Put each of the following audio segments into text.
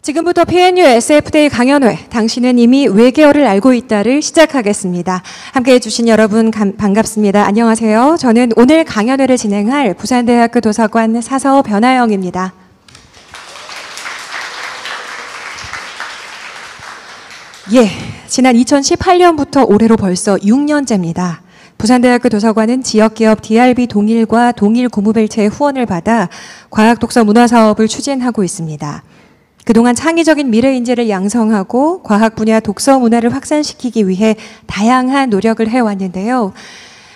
지금부터 PNU SF데이 강연회, 당신은 이미 외계어를 알고 있다를 시작하겠습니다. 함께해 주신 여러분 반갑습니다. 안녕하세요. 저는 오늘 강연회를 진행할 부산대학교 도서관 사서 변하영입니다. 지난 2018년부터 올해로 벌써 6년째입니다. 부산대학교 도서관은 지역기업 DRB 동일과 동일고무벨트의 후원을 받아 과학독서 문화사업을 추진하고 있습니다. 그동안 창의적인 미래 인재를 양성하고 과학 분야 독서 문화를 확산시키기 위해 다양한 노력을 해왔는데요.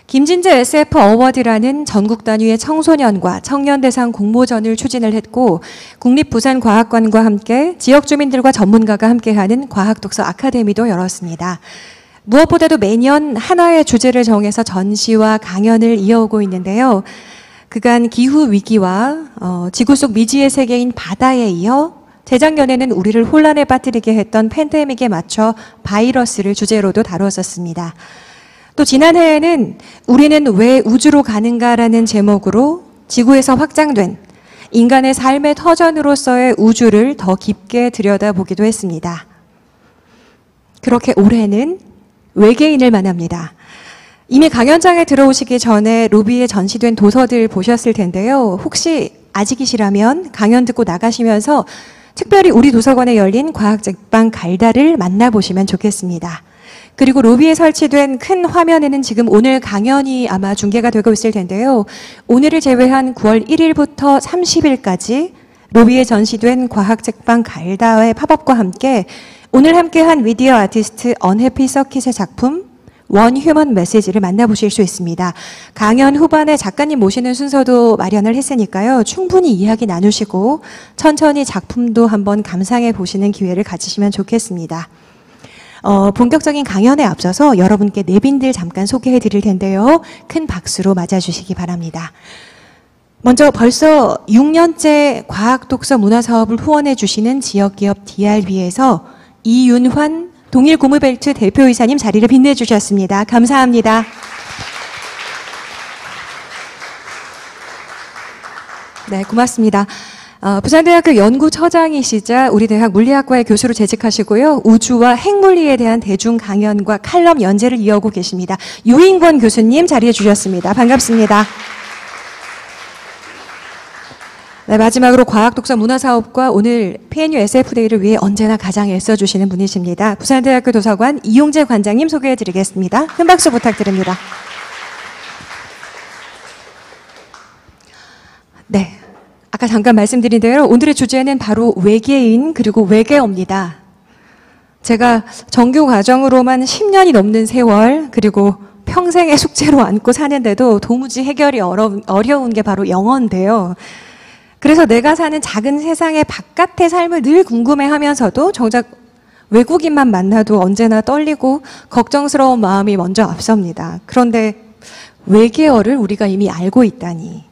김진재 SF 어워드라는 전국 단위의 청소년과 청년 대상 공모전을 추진을 했고, 국립부산과학관과 함께 지역 주민들과 전문가가 함께하는 과학독서 아카데미도 열었습니다. 무엇보다도 매년 하나의 주제를 정해서 전시와 강연을 이어오고 있는데요. 그간 기후 위기와 지구 속 미지의 세계인 바다에 이어 재작년에는 우리를 혼란에 빠뜨리게 했던 팬데믹에 맞춰 바이러스를 주제로도 다뤘었습니다. 또 지난해에는 우리는 왜 우주로 가는가라는 제목으로 지구에서 확장된 인간의 삶의 터전으로서의 우주를 더 깊게 들여다보기도 했습니다. 그렇게 올해는 외계인을 만납니다. 이미 강연장에 들어오시기 전에 로비에 전시된 도서들 보셨을 텐데요. 혹시 아직이시라면 강연 듣고 나가시면서 특별히 우리 도서관에 열린 과학책방 갈다를 만나보시면 좋겠습니다. 그리고 로비에 설치된 큰 화면에는 지금 오늘 강연이 아마 중계가 되고 있을 텐데요. 오늘을 제외한 9월 1일부터 30일까지 로비에 전시된 과학책방 갈다의 팝업과 함께 오늘 함께한 미디어 아티스트 언해피 서킷의 작품 원 휴먼 메시지를 만나보실 수 있습니다. 강연 후반에 작가님 모시는 순서도 마련을 했으니까요. 충분히 이야기 나누시고 천천히 작품도 한번 감상해 보시는 기회를 가지시면 좋겠습니다. 본격적인 강연에 앞서서 여러분께 내빈들 잠깐 소개해 드릴 텐데요. 큰 박수로 맞아주시기 바랍니다. 먼저 벌써 6년째 과학독서 문화사업을 후원해 주시는 지역기업 DRB에서 이윤환 동일고무벨트 대표이사님 자리를 빛내주셨습니다. 감사합니다. 네, 고맙습니다. 부산대학교 연구처장이시자 우리 대학 물리학과의 교수로 재직하시고요. 우주와 핵물리에 대한 대중 강연과 칼럼 연재를 이어오고 계십니다. 유인권 교수님 자리해 주셨습니다. 반갑습니다. 네, 마지막으로 과학독서 문화사업과 오늘 PNU SF데이를 위해 언제나 가장 애써주시는 분이십니다. 부산대학교 도서관 이용재 관장님 소개해드리겠습니다. 큰 박수 부탁드립니다. 네, 아까 잠깐 말씀드린 대로 오늘의 주제는 바로 외계인 그리고 외계어입니다. 제가 정규 과정으로만 10년이 넘는 세월 그리고 평생의 숙제로 안고 사는데도 도무지 해결이 어려운 게 바로 영어인데요. 그래서 내가 사는 작은 세상의 바깥의 삶을 늘 궁금해하면서도 정작 외국인만 만나도 언제나 떨리고 걱정스러운 마음이 먼저 앞섭니다. 그런데 외계어를 우리가 이미 알고 있다니.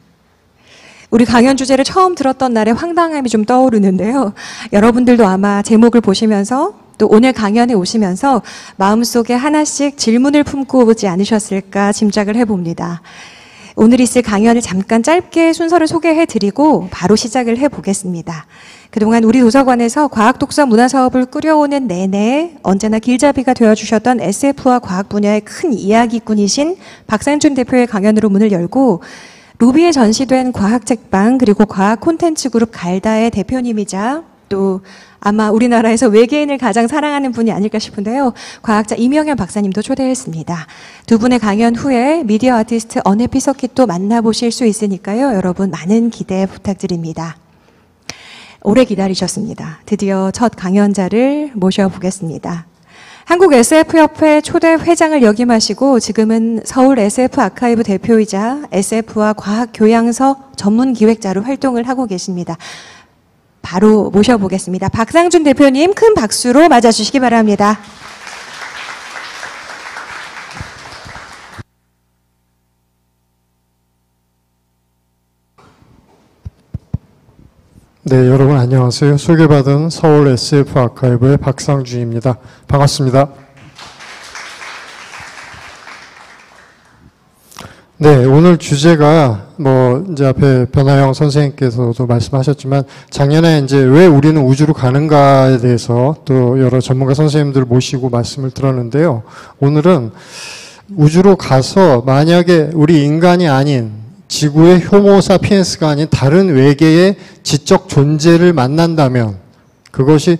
우리 강연 주제를 처음 들었던 날의 황당함이 좀 떠오르는데요. 여러분들도 아마 제목을 보시면서 또 오늘 강연에 오시면서 마음속에 하나씩 질문을 품고 오지 않으셨을까 짐작을 해봅니다. 오늘 있을 강연을 잠깐 짧게 순서를 소개해드리고 바로 시작을 해보겠습니다. 그동안 우리 도서관에서 과학독서 문화사업을 꾸려오는 내내 언제나 길잡이가 되어주셨던 SF와 과학 분야의 큰 이야기꾼이신 박상준 대표의 강연으로 문을 열고 로비에 전시된 과학책방 그리고 과학 콘텐츠 그룹 갈다의 대표님이자 또 아마 우리나라에서 외계인을 가장 사랑하는 분이 아닐까 싶은데요. 과학자 이명현 박사님도 초대했습니다. 두 분의 강연 후에 미디어 아티스트 언해피 서킷도 만나보실 수 있으니까요. 여러분 많은 기대 부탁드립니다. 오래 기다리셨습니다. 드디어 첫 강연자를 모셔보겠습니다. 한국 SF협회 초대 회장을 역임하시고 지금은 서울 SF 아카이브 대표이자 SF와 과학 교양서 전문 기획자로 활동을 하고 계십니다. 바로 모셔보겠습니다. 박상준 대표님 큰 박수로 맞아주시기 바랍니다. 네, 여러분 안녕하세요. 소개받은 서울 SF 아카이브의 박상준입니다. 반갑습니다. 네, 오늘 주제가 이제 앞에 변화영 선생님께서도 말씀하셨지만 작년에 이제 왜 우리는 우주로 가는가에 대해서 또 여러 전문가 선생님들 모시고 말씀을 들었는데요. 오늘은 우주로 가서 만약에 우리 인간이 아닌 지구의 호모사피엔스가 아닌 다른 외계의 지적 존재를 만난다면 그것이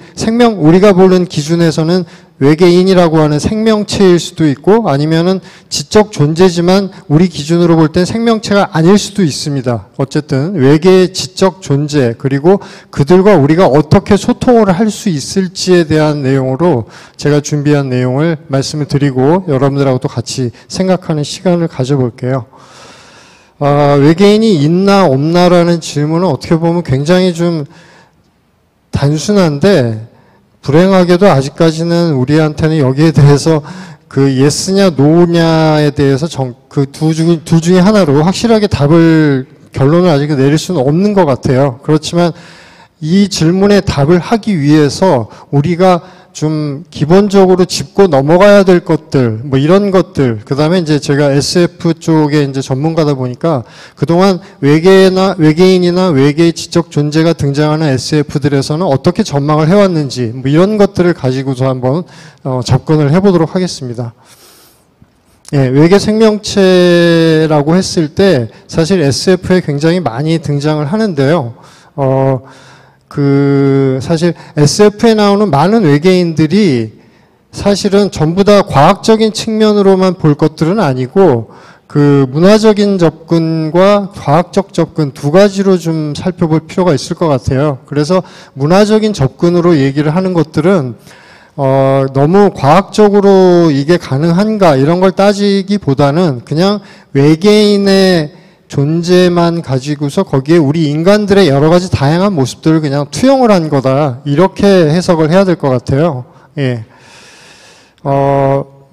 우리가 보는 기준에서는 외계인이라고 하는 생명체일 수도 있고 아니면은 지적 존재지만 우리 기준으로 볼 땐 생명체가 아닐 수도 있습니다. 어쨌든 외계의 지적 존재 그리고 그들과 우리가 어떻게 소통을 할 수 있을지에 대한 내용으로 제가 준비한 내용을 말씀을 드리고 여러분들하고도 같이 생각하는 시간을 가져볼게요. 외계인이 있나 없나라는 질문은 어떻게 보면 굉장히 좀 단순한데 불행하게도 아직까지는 우리한테는 여기에 대해서 그 예스냐 노냐에 대해서 그 둘 중에 하나로 확실하게 결론을 아직 내릴 수는 없는 것 같아요. 그렇지만 이 질문에 답을 하기 위해서 우리가 좀 기본적으로 짚고 넘어가야 될 것들, 이런 것들, 그 다음에 이제 제가 SF 쪽에 이제 전문가다 보니까 그동안 외계인이나 외계의 지적 존재가 등장하는 SF들에서는 어떻게 전망을 해왔는지, 이런 것들을 가지고서 한번 접근을 해보도록 하겠습니다. 예, 외계 생명체라고 했을 때 사실 SF에 굉장히 많이 등장을 하는데요. 사실 SF에 나오는 많은 외계인들이 사실은 전부 다 과학적인 측면으로만 볼 것들은 아니고 문화적인 접근과 과학적 접근 두 가지로 좀 살펴볼 필요가 있을 것 같아요. 그래서 문화적인 접근으로 얘기를 하는 것들은 너무 과학적으로 이게 가능한가 이런 걸 따지기보다는 그냥 외계인의 존재만 가지고서 거기에 우리 인간들의 여러 가지 다양한 모습들을 그냥 투영을 한 거다. 이렇게 해석을 해야 될 것 같아요. 예.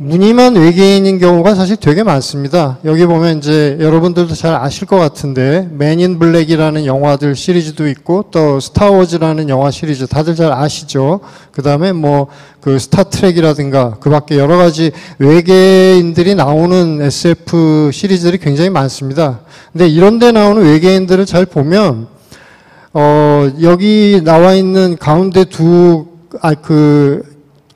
무늬만 외계인인 경우가 사실 되게 많습니다. 여기 보면 이제 여러분들도 잘 아실 것 같은데 맨 인 블랙이라는 영화들 시리즈도 있고 또 스타워즈라는 영화 시리즈 다들 잘 아시죠? 그 다음에 스타트rek이라든가 그 밖에 여러 가지 외계인들이 나오는 SF 시리즈들이 굉장히 많습니다. 근데 이런 데 나오는 외계인들을 잘 보면 여기 나와 있는 가운데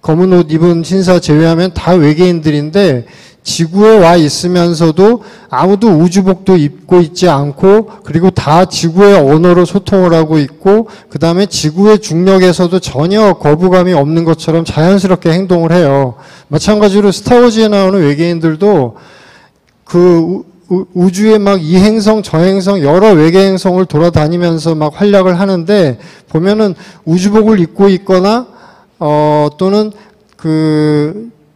검은 옷 입은 신사 제외하면 다 외계인들인데 지구에 와 있으면서도 아무도 우주복도 입고 있지 않고 그리고 다 지구의 언어로 소통을 하고 있고 그 다음에 지구의 중력에서도 전혀 거부감이 없는 것처럼 자연스럽게 행동을 해요. 마찬가지로 스타워즈에 나오는 외계인들도 우주에 이 행성 저 행성 여러 외계 행성을 돌아다니면서 활약을 하는데 보면은 우주복을 입고 있거나 또는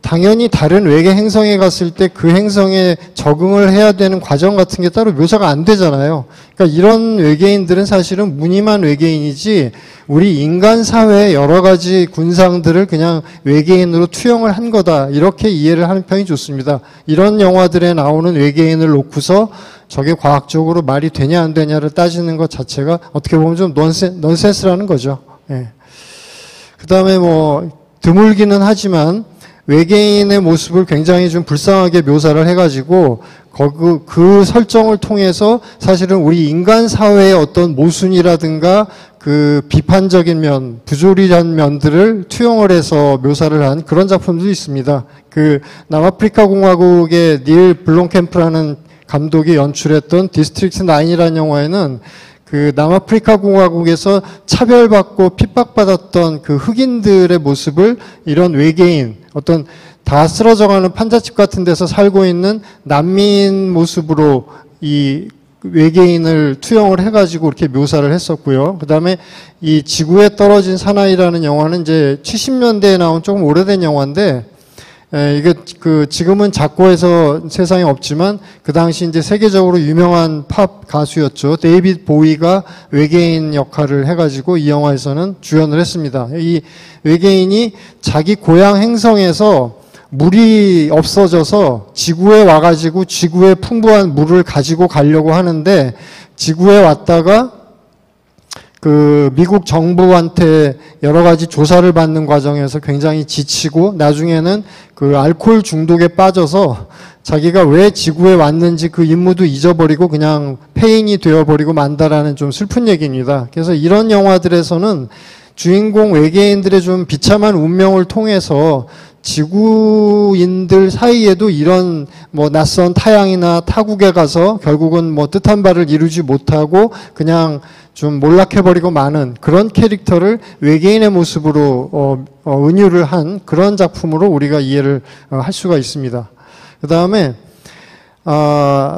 당연히 다른 외계 행성에 갔을 때 그 행성에 적응을 해야 되는 과정 같은 게 따로 묘사가 안 되잖아요. 그러니까 이런 외계인들은 사실은 무늬만 외계인이지 우리 인간 사회의 여러 가지 군상들을 그냥 외계인으로 투영을 한 거다. 이렇게 이해를 하는 편이 좋습니다. 이런 영화들에 나오는 외계인을 놓고서 저게 과학적으로 말이 되냐 안 되냐를 따지는 것 자체가 어떻게 보면 좀 넌센스라는 거죠. 예. 그 다음에 드물기는 하지만 외계인의 모습을 굉장히 좀 불쌍하게 묘사를 해가지고 그 설정을 통해서 사실은 우리 인간 사회의 어떤 모순이라든가 비판적인 면, 부조리한 면들을 투영을 해서 묘사를 한 그런 작품도 있습니다. 남아프리카 공화국의 닐 블롬캠프라는 감독이 연출했던 디스트릭트 9이라는 영화에는 남아프리카 공화국에서 차별받고 핍박받았던 흑인들의 모습을 이런 외계인, 어떤 다 쓰러져가는 판잣집 같은 데서 살고 있는 난민 모습으로 이 외계인을 투영을 해가지고 이렇게 묘사를 했었고요. 그 다음에 이 지구에 떨어진 사나이라는 영화는 이제 70년대에 나온 조금 오래된 영화인데 이게 지금은 작고해서 세상에 없지만 그 당시 이제 세계적으로 유명한 팝 가수였죠. 데이빗 보위가 외계인 역할을 해가지고 이 영화에서는 주연을 했습니다. 이 외계인이 자기 고향 행성에서 물이 없어져서 지구에 와가지고 지구의 풍부한 물을 가지고 가려고 하는데 지구에 왔다가 미국 정부한테 여러 가지 조사를 받는 과정에서 굉장히 지치고 나중에는 알코올 중독에 빠져서 자기가 왜 지구에 왔는지 그 임무도 잊어버리고 그냥 폐인이 되어버리고 만다라는 좀 슬픈 얘기입니다. 그래서 이런 영화들에서는 주인공 외계인들의 좀 비참한 운명을 통해서 지구인들 사이에도 이런 뭐 낯선 타향이나 타국에 가서 결국은 뭐 뜻한 바를 이루지 못하고 그냥 좀 몰락해버리고 마는 그런 캐릭터를 외계인의 모습으로 은유를 한 그런 작품으로 우리가 이해를 할 수가 있습니다. 그 다음에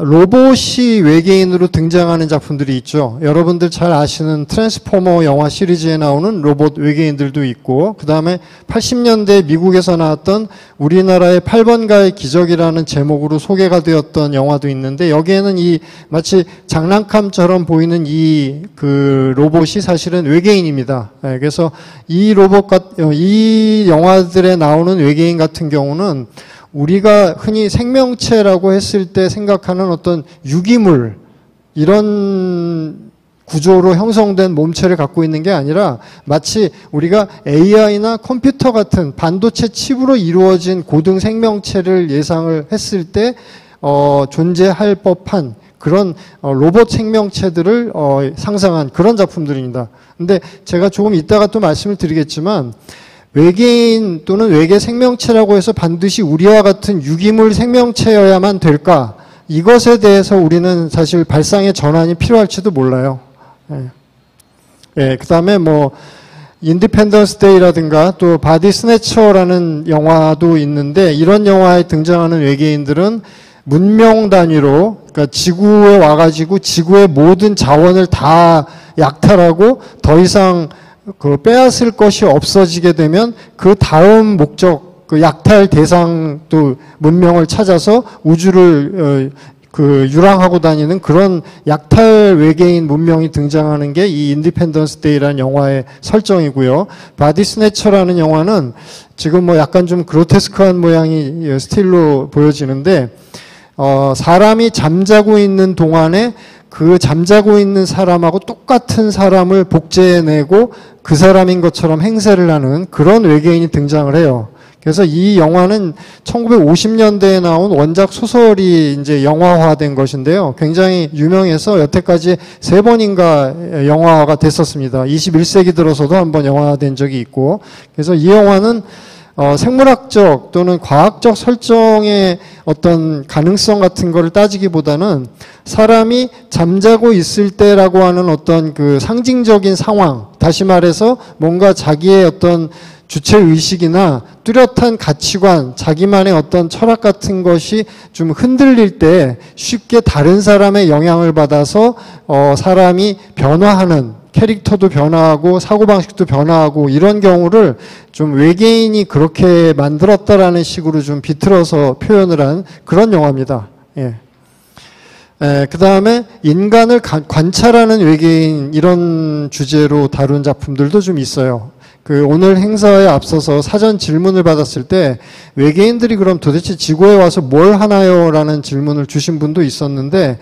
로봇이 외계인으로 등장하는 작품들이 있죠. 여러분들 잘 아시는 트랜스포머 영화 시리즈에 나오는 로봇 외계인들도 있고, 그 다음에 80년대 미국에서 나왔던 우리나라의 8번가의 기적이라는 제목으로 소개가 되었던 영화도 있는데, 여기에는 이 마치 장난감처럼 보이는 그 로봇이 사실은 외계인입니다. 그래서 이 이 영화들에 나오는 외계인 같은 경우는 우리가 흔히 생명체라고 했을 때 생각하는 어떤 유기물, 이런 구조로 형성된 몸체를 갖고 있는 게 아니라 마치 우리가 AI나 컴퓨터 같은 반도체 칩으로 이루어진 고등 생명체를 예상을 했을 때 존재할 법한 그런 로봇 생명체들을 상상한 그런 작품들입니다. 근데 제가 조금 이따가 또 말씀을 드리겠지만, 외계인 또는 외계 생명체라고 해서 반드시 우리와 같은 유기물 생명체여야만 될까? 이것에 대해서 우리는 사실 발상의 전환이 필요할지도 몰라요. 그 다음에 뭐 인디펜던스 데이라든가 또 바디 스네처라는 영화도 있는데, 이런 영화에 등장하는 외계인들은 문명 단위로, 그러니까 지구에 와가지고 지구의 모든 자원을 다 약탈하고 더 이상 빼앗을 것이 없어지게 되면 그 다음 목적, 그 약탈 대상 또 문명을 찾아서 우주를 유랑하고 다니는 그런 약탈 외계인 문명이 등장하는 게 이 인디펜던스 데이라는 영화의 설정이고요. 바디 스네처라는 영화는 지금 뭐 약간 좀 그로테스크한 모양이 스틸로 보여지는데, 사람이 잠자고 있는 동안에 그 잠자고 있는 사람하고 똑같은 사람을 복제해내고 그 사람인 것처럼 행세를 하는 그런 외계인이 등장을 해요. 그래서 이 영화는 1950년대에 나온 원작 소설이 이제 영화화된 것인데요. 굉장히 유명해서 여태까지 3번인가 영화화가 됐었습니다. 21세기 들어서도 한번 영화화된 적이 있고, 그래서 이 영화는 생물학적 또는 과학적 설정의 어떤 가능성 같은 거를 따지기보다는 사람이 잠자고 있을 때라고 하는 어떤 그 상징적인 상황, 다시 말해서 뭔가 자기의 어떤 주체의식이나 뚜렷한 가치관, 자기만의 어떤 철학 같은 것이 좀 흔들릴 때 쉽게 다른 사람의 영향을 받아서 사람이 변화하는, 캐릭터도 변화하고 사고방식도 변화하고 이런 경우를 좀 외계인이 그렇게 만들었다라는 식으로 좀 비틀어서 표현을 한 그런 영화입니다. 그 다음에 인간을 관찰하는 외계인, 이런 주제로 다룬 작품들도 좀 있어요. 오늘 행사에 앞서서 사전 질문을 받았을 때 외계인들이 그럼 도대체 지구에 와서 뭘 하나요? 라는 질문을 주신 분도 있었는데,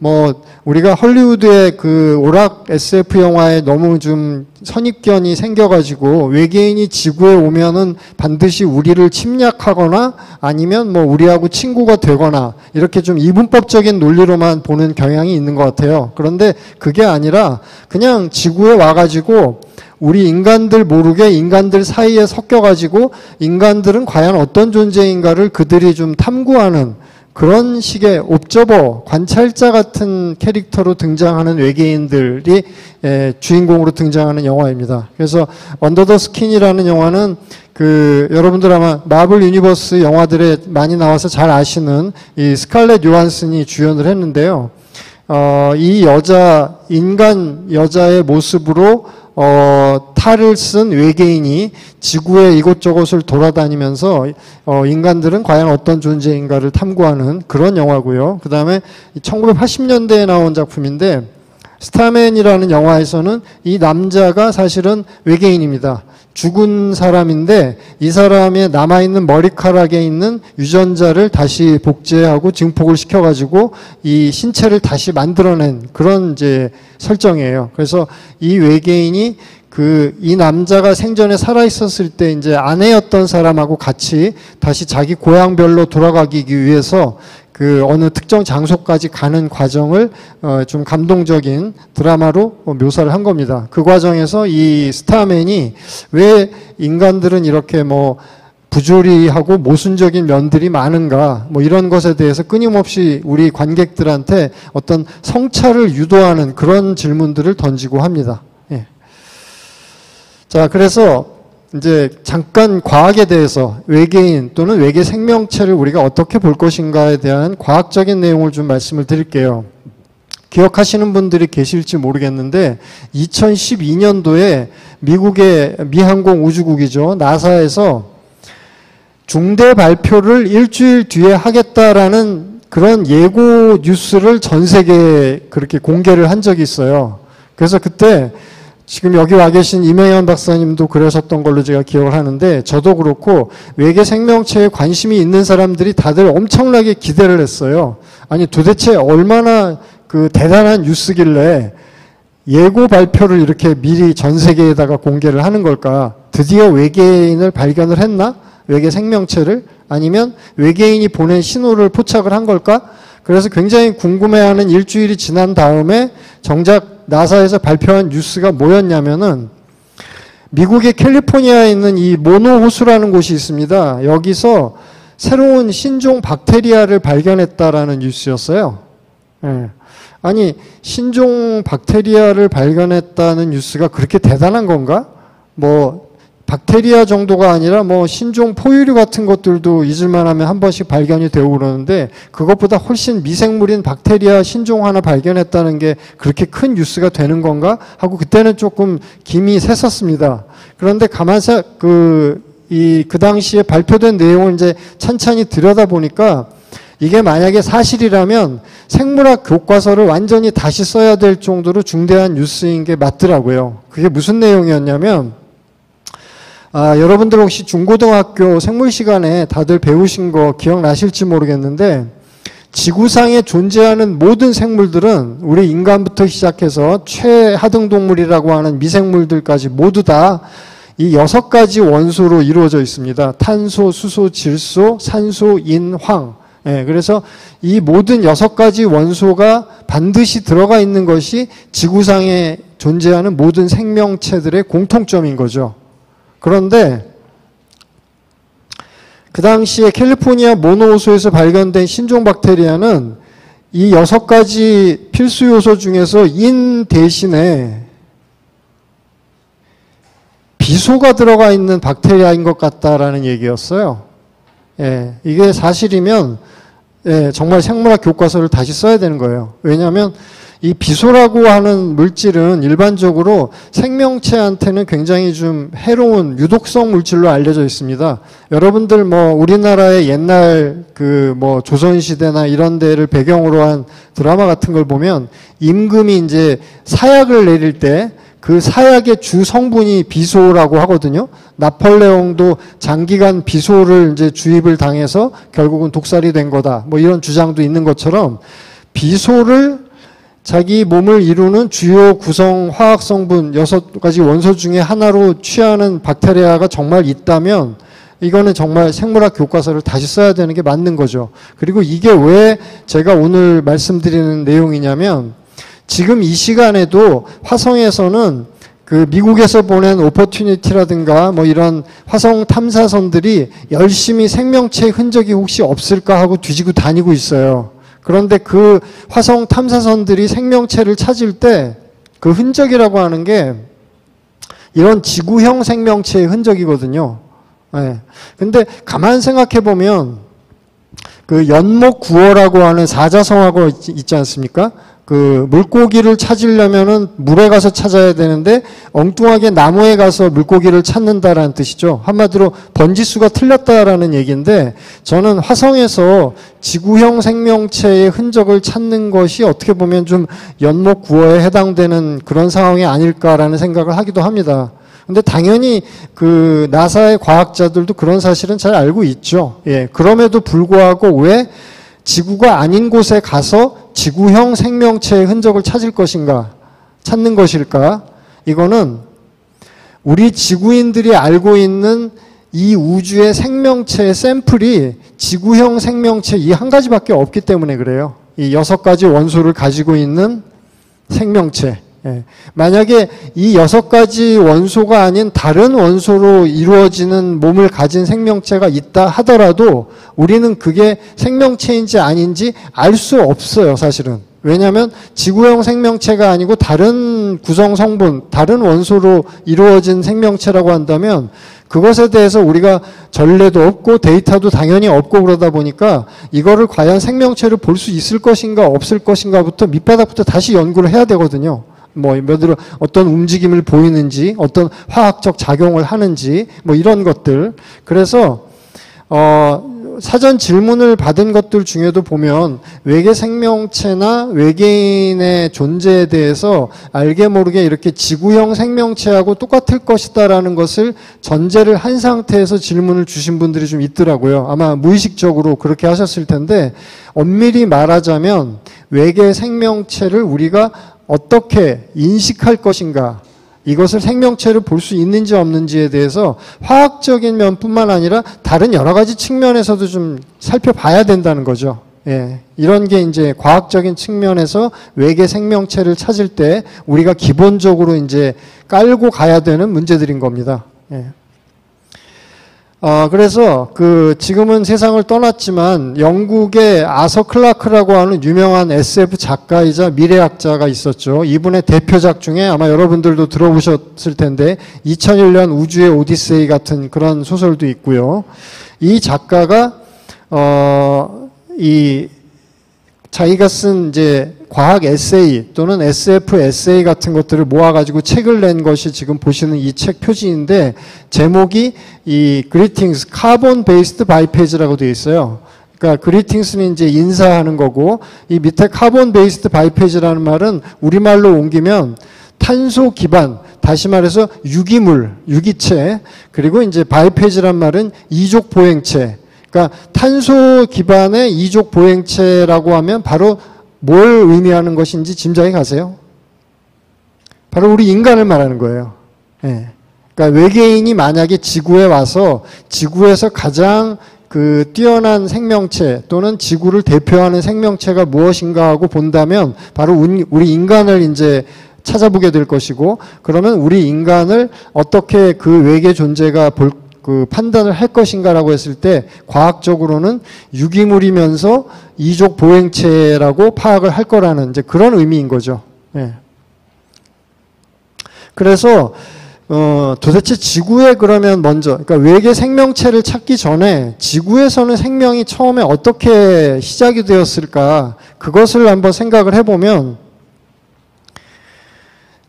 뭐 우리가 헐리우드의 그 오락 SF 영화에 너무 좀 선입견이 생겨가지고 외계인이 지구에 오면은 반드시 우리를 침략하거나 아니면 뭐 우리하고 친구가 되거나 이렇게 좀 이분법적인 논리로만 보는 경향이 있는 것 같아요. 그런데 그게 아니라 그냥 지구에 와가지고 우리 인간들 모르게 인간들 사이에 섞여가지고 인간들은 과연 어떤 존재인가를 그들이 좀 탐구하는 그런 식의 옵저버, 관찰자 같은 캐릭터로 등장하는 외계인들이 주인공으로 등장하는 영화입니다. 그래서 언더 더 스킨이라는 영화는 여러분들 아마 마블 유니버스 영화들에 많이 나와서 잘 아시는 이 스칼렛 요한슨이 주연을 했는데요. 이 인간 여자의 모습으로 탈을 쓴 외계인이 지구의 이곳저곳을 돌아다니면서 인간들은 과연 어떤 존재인가를 탐구하는 그런 영화고요. 그 다음에 1980년대에 나온 작품인데, 스타맨이라는 영화에서는 이 남자가 사실은 외계인입니다. 죽은 사람인데 이 사람의 남아있는 머리카락에 있는 유전자를 다시 복제하고 증폭을 시켜가지고 이 신체를 다시 만들어낸 그런 이제 설정이에요. 그래서 이 외계인이 이 남자가 생전에 살아있었을 때 이제 아내였던 사람하고 같이 다시 자기 고향별로 돌아가기 위해서 어느 특정 장소까지 가는 과정을 좀 감동적인 드라마로 묘사를 한 겁니다. 그 과정에서 이 스타맨이 왜 인간들은 이렇게 부조리하고 모순적인 면들이 많은가, 이런 것에 대해서 끊임없이 우리 관객들한테 어떤 성찰을 유도하는 그런 질문들을 던지고 합니다. 예. 자, 그래서 이제 잠깐 과학에 대해서 외계인 또는 외계 생명체를 우리가 어떻게 볼 것인가에 대한 과학적인 내용을 좀 말씀을 드릴게요. 기억하시는 분들이 계실지 모르겠는데 2012년도에 미국의 미항공 우주국이죠. 나사에서 중대 발표를 일주일 뒤에 하겠다라는 그런 예고 뉴스를 전 세계에 그렇게 공개를 한 적이 있어요. 그래서 그때 지금 여기 와 계신 이명현 박사님도 그러셨던 걸로 제가 기억을 하는데 저도 그렇고 외계 생명체에 관심이 있는 사람들이 다들 엄청나게 기대를 했어요. 아니 도대체 얼마나 대단한 뉴스길래 예고 발표를 이렇게 미리 전 세계에다가 공개를 하는 걸까? 드디어 외계인을 발견을 했나? 외계 생명체를? 아니면 외계인이 보낸 신호를 포착을 한 걸까? 그래서 굉장히 궁금해하는 일주일이 지난 다음에 정작 나사에서 발표한 뉴스가 뭐였냐면은 미국의 캘리포니아에 있는 이 모노 호수라는 곳이 있습니다. 여기서 새로운 신종 박테리아를 발견했다라는 뉴스였어요. 예. 아니 신종 박테리아를 발견했다는 뉴스가 그렇게 대단한 건가? 박테리아 정도가 아니라 신종 포유류 같은 것들도 잊을만 하면 한 번씩 발견이 되고 그러는데 그것보다 훨씬 미생물인 박테리아 신종 하나 발견했다는 게 그렇게 큰 뉴스가 되는 건가? 하고 그때는 조금 김이 샜었습니다. 그런데 그 당시에 발표된 내용을 이제 찬찬히 들여다보니까 이게 만약에 사실이라면 생물학 교과서를 완전히 다시 써야 될 정도로 중대한 뉴스인 게 맞더라고요. 그게 무슨 내용이었냐면 여러분들 혹시 중고등학교 생물 시간에 다들 배우신 거 기억나실지 모르겠는데 지구상에 존재하는 모든 생물들은 우리 인간부터 시작해서 최하등 동물이라고 하는 미생물들까지 모두 다 이 6가지 원소로 이루어져 있습니다. 탄소, 수소, 질소, 산소, 인, 황. 예, 그래서 이 모든 6가지 원소가 반드시 들어가 있는 것이 지구상에 존재하는 모든 생명체들의 공통점인 거죠. 그런데 그 당시에 캘리포니아 모노호수에서 발견된 신종 박테리아는 이 6가지 필수 요소 중에서 인 대신에 비소가 들어가 있는 박테리아인 것 같다라는 얘기였어요. 예, 이게 사실이면 정말 생물학 교과서를 다시 써야 되는 거예요. 왜냐하면 이 비소라고 하는 물질은 일반적으로 생명체한테는 굉장히 좀 해로운 유독성 물질로 알려져 있습니다. 여러분들 우리나라의 옛날 조선시대나 이런 데를 배경으로 한 드라마 같은 걸 보면 임금이 이제 사약을 내릴 때 그 사약의 주 성분이 비소라고 하거든요. 나폴레옹도 장기간 비소를 이제 주입을 당해서 결국은 독살이 된 거다. 이런 주장도 있는 것처럼 비소를 자기 몸을 이루는 주요 구성 화학 성분 6가지 원소 중에 하나로 취하는 박테리아가 정말 있다면 이거는 정말 생물학 교과서를 다시 써야 되는 게 맞는 거죠. 그리고 이게 왜 제가 오늘 말씀드리는 내용이냐면 지금 이 시간에도 화성에서는 미국에서 보낸 오퍼튜니티라든가 이런 화성 탐사선들이 열심히 생명체의 흔적이 혹시 없을까 하고 뒤지고 다니고 있어요. 그런데 그 화성 탐사선들이 생명체를 찾을 때 그 흔적이라고 하는 게 이런 지구형 생명체의 흔적이거든요. 근데 가만 생각해 보면 연목구어라고 하는 사자성어가 있지 않습니까? 물고기를 찾으려면은 물에 가서 찾아야 되는데 엉뚱하게 나무에 가서 물고기를 찾는다라는 뜻이죠. 한마디로 번지수가 틀렸다라는 얘기인데 저는 화성에서 지구형 생명체의 흔적을 찾는 것이 어떻게 보면 좀 연목구어에 해당되는 그런 상황이 아닐까라는 생각을 하기도 합니다. 근데 당연히 나사의 과학자들도 그런 사실은 잘 알고 있죠. 예. 그럼에도 불구하고 왜 지구가 아닌 곳에 가서 지구형 생명체의 흔적을 찾는 것일까? 이거는 우리 지구인들이 알고 있는 이 우주의 생명체의 샘플이 지구형 생명체 이 한 가지밖에 없기 때문에 그래요. 이 6가지 원소를 가지고 있는 생명체. 예. 만약에 이 6가지 원소가 아닌 다른 원소로 이루어지는 몸을 가진 생명체가 있다 하더라도 우리는 그게 생명체인지 아닌지 알 수 없어요, 사실은. 왜냐하면 지구형 생명체가 아니고 다른 구성 성분, 다른 원소로 이루어진 생명체라고 한다면 그것에 대해서 우리가 전례도 없고 데이터도 당연히 없고 그러다 보니까 이거를 과연 생명체를 볼 수 있을 것인가 없을 것인가부터 밑바닥부터 다시 연구를 해야 되거든요. 뭐, 예를 어떤 움직임을 보이는지, 어떤 화학적 작용을 하는지, 뭐 이런 것들. 그래서, 사전 질문을 받은 것들 중에도 보면 외계 생명체나 외계인의 존재에 대해서 알게 모르게 이렇게 지구형 생명체하고 똑같을 것이다라는 것을 전제를 한 상태에서 질문을 주신 분들이 좀 있더라고요. 아마 무의식적으로 그렇게 하셨을 텐데 엄밀히 말하자면 외계 생명체를 우리가 어떻게 인식할 것인가, 이것을 생명체를 볼 수 있는지 없는지에 대해서 화학적인 면뿐만 아니라 다른 여러 가지 측면에서도 좀 살펴봐야 된다는 거죠. 예, 이런 게 이제 과학적인 측면에서 외계 생명체를 찾을 때 우리가 기본적으로 이제 깔고 가야 되는 문제들인 겁니다. 예. 그래서 지금은 세상을 떠났지만 영국의 아서 클라크라고 하는 유명한 SF 작가이자 미래학자가 있었죠. 이분의 대표작 중에 아마 여러분들도 들어보셨을 텐데 2001년 우주의 오디세이 같은 그런 소설도 있고요. 이 작가가 자기가 쓴 이제 과학 에세이 또는 SF 에세이 같은 것들을 모아가지고 책을 낸 것이 지금 보시는 이 책 표지인데 제목이 이 Greetings, Carbon Based Bipage라고 되어 있어요. 그러니까 Greetings는 이제 인사하는 거고 이 밑에 Carbon Based Bipage라는 말은 우리말로 옮기면 탄소 기반, 다시 말해서 유기물, 유기체, 그리고 이제 바이페이지란 말은 이족 보행체. 그러니까 탄소 기반의 이족 보행체라고 하면 바로 뭘 의미하는 것인지 짐작이 가세요? 바로 우리 인간을 말하는 거예요. 예. 그러니까 외계인이 만약에 지구에 와서 지구에서 가장 뛰어난 생명체 또는 지구를 대표하는 생명체가 무엇인가 하고 본다면 바로 우리 인간을 이제 찾아보게 될 것이고, 그러면 우리 인간을 어떻게 그 외계 존재가 판단을 할 것인가라고 했을 때 과학적으로는 유기물이면서 이족 보행체라고 파악을 할 거라는 이제 그런 의미인 거죠. 예. 그래서 도대체 지구에 그러면 먼저, 그러니까 외계 생명체를 찾기 전에 지구에서는 생명이 처음에 어떻게 시작이 되었을까, 그것을 한번 생각을 해보면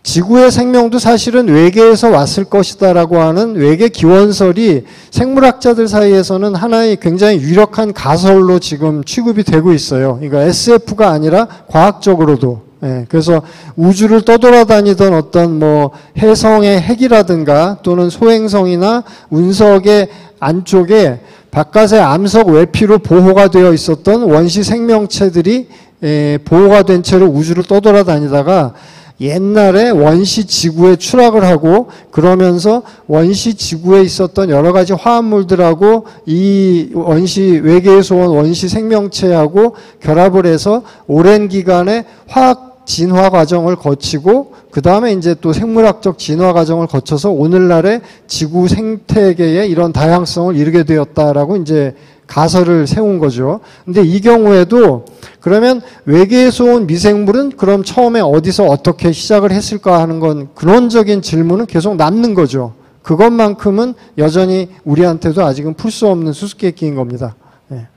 지구의 생명도 사실은 외계에서 왔을 것이다라고 하는 외계 기원설이 생물학자들 사이에서는 하나의 굉장히 유력한 가설로 지금 취급이 되고 있어요. 그러니까 SF가 아니라 과학적으로도. 예, 그래서 우주를 떠돌아다니던 어떤 뭐 해성의 핵이라든가 또는 소행성이나 운석의 안쪽에 바깥의 암석 외피로 보호가 되어 있었던 원시 생명체들이 보호가 된 채로 우주를 떠돌아다니다가 옛날에 원시 지구에 추락을 하고 그러면서 원시 지구에 있었던 여러 가지 화합물들하고 이 외계에서 온 원시 생명체하고 결합을 해서 오랜 기간의 화학 진화 과정을 거치고 그 다음에 이제 또 생물학적 진화 과정을 거쳐서 오늘날의 지구 생태계의 이런 다양성을 이루게 되었다라고 이제 가설을 세운 거죠. 근데 이 경우에도 그러면 외계에서 온 미생물은 그럼 처음에 어디서 어떻게 시작을 했을까 하는 건 근원적인 질문은 계속 남는 거죠. 그것만큼은 여전히 우리한테도 아직은 풀 수 없는 수수께끼인 겁니다. 네.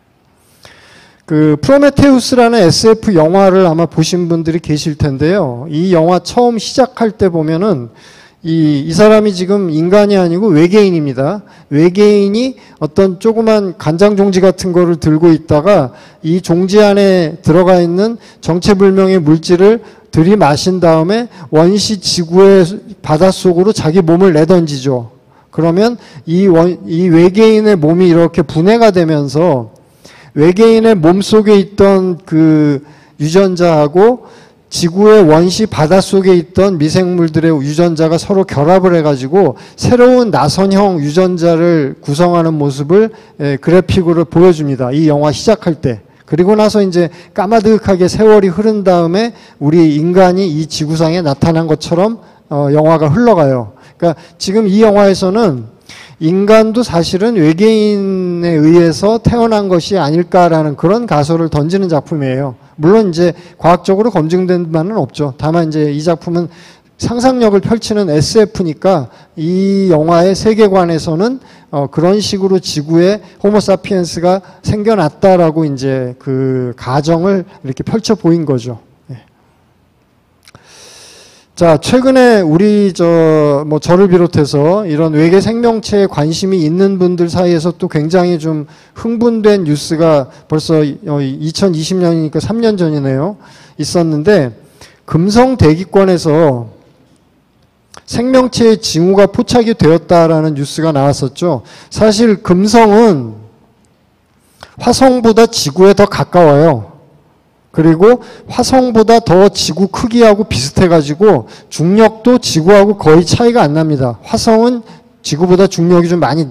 프로메테우스라는 SF 영화를 아마 보신 분들이 계실 텐데요. 이 영화 처음 시작할 때 보면은 이 사람이 지금 인간이 아니고 외계인입니다. 외계인이 어떤 조그만 간장 종지 같은 거를 들고 있다가 이 종지 안에 들어가 있는 정체불명의 물질을 들이마신 다음에 원시 지구의 바닷속으로 자기 몸을 내던지죠. 그러면 이 외계인의 몸이 이렇게 분해가 되면서 외계인의 몸 속에 있던 그 유전자하고 지구의 원시 바닷속에 있던 미생물들의 유전자가 서로 결합을 해가지고 새로운 나선형 유전자를 구성하는 모습을 그래픽으로 보여줍니다. 이 영화 시작할 때. 그리고 나서 이제 까마득하게 세월이 흐른 다음에 우리 인간이 이 지구상에 나타난 것처럼 영화가 흘러가요. 그러니까 지금 이 영화에서는 인간도 사실은 외계인에 의해서 태어난 것이 아닐까라는 그런 가설을 던지는 작품이에요. 물론 이제 과학적으로 검증된 바는 없죠. 다만 이제 이 작품은 상상력을 펼치는 SF니까 이 영화의 세계관에서는 그런 식으로 지구에 호모사피엔스가 생겨났다라고 이제 그 가정을 이렇게 펼쳐 보인 거죠. 자, 최근에 우리 저를 비롯해서 이런 외계 생명체에 관심이 있는 분들 사이에서 또 굉장히 좀 흥분된 뉴스가 벌써 2020년이니까 3년 전이네요. 있었는데, 금성 대기권에서 생명체의 징후가 포착이 되었다라는 뉴스가 나왔었죠. 사실 금성은 화성보다 지구에 더 가까워요. 그리고 화성보다 더 지구 크기하고 비슷해가지고 중력도 지구하고 거의 차이가 안 납니다. 화성은 지구보다 중력이 좀 많이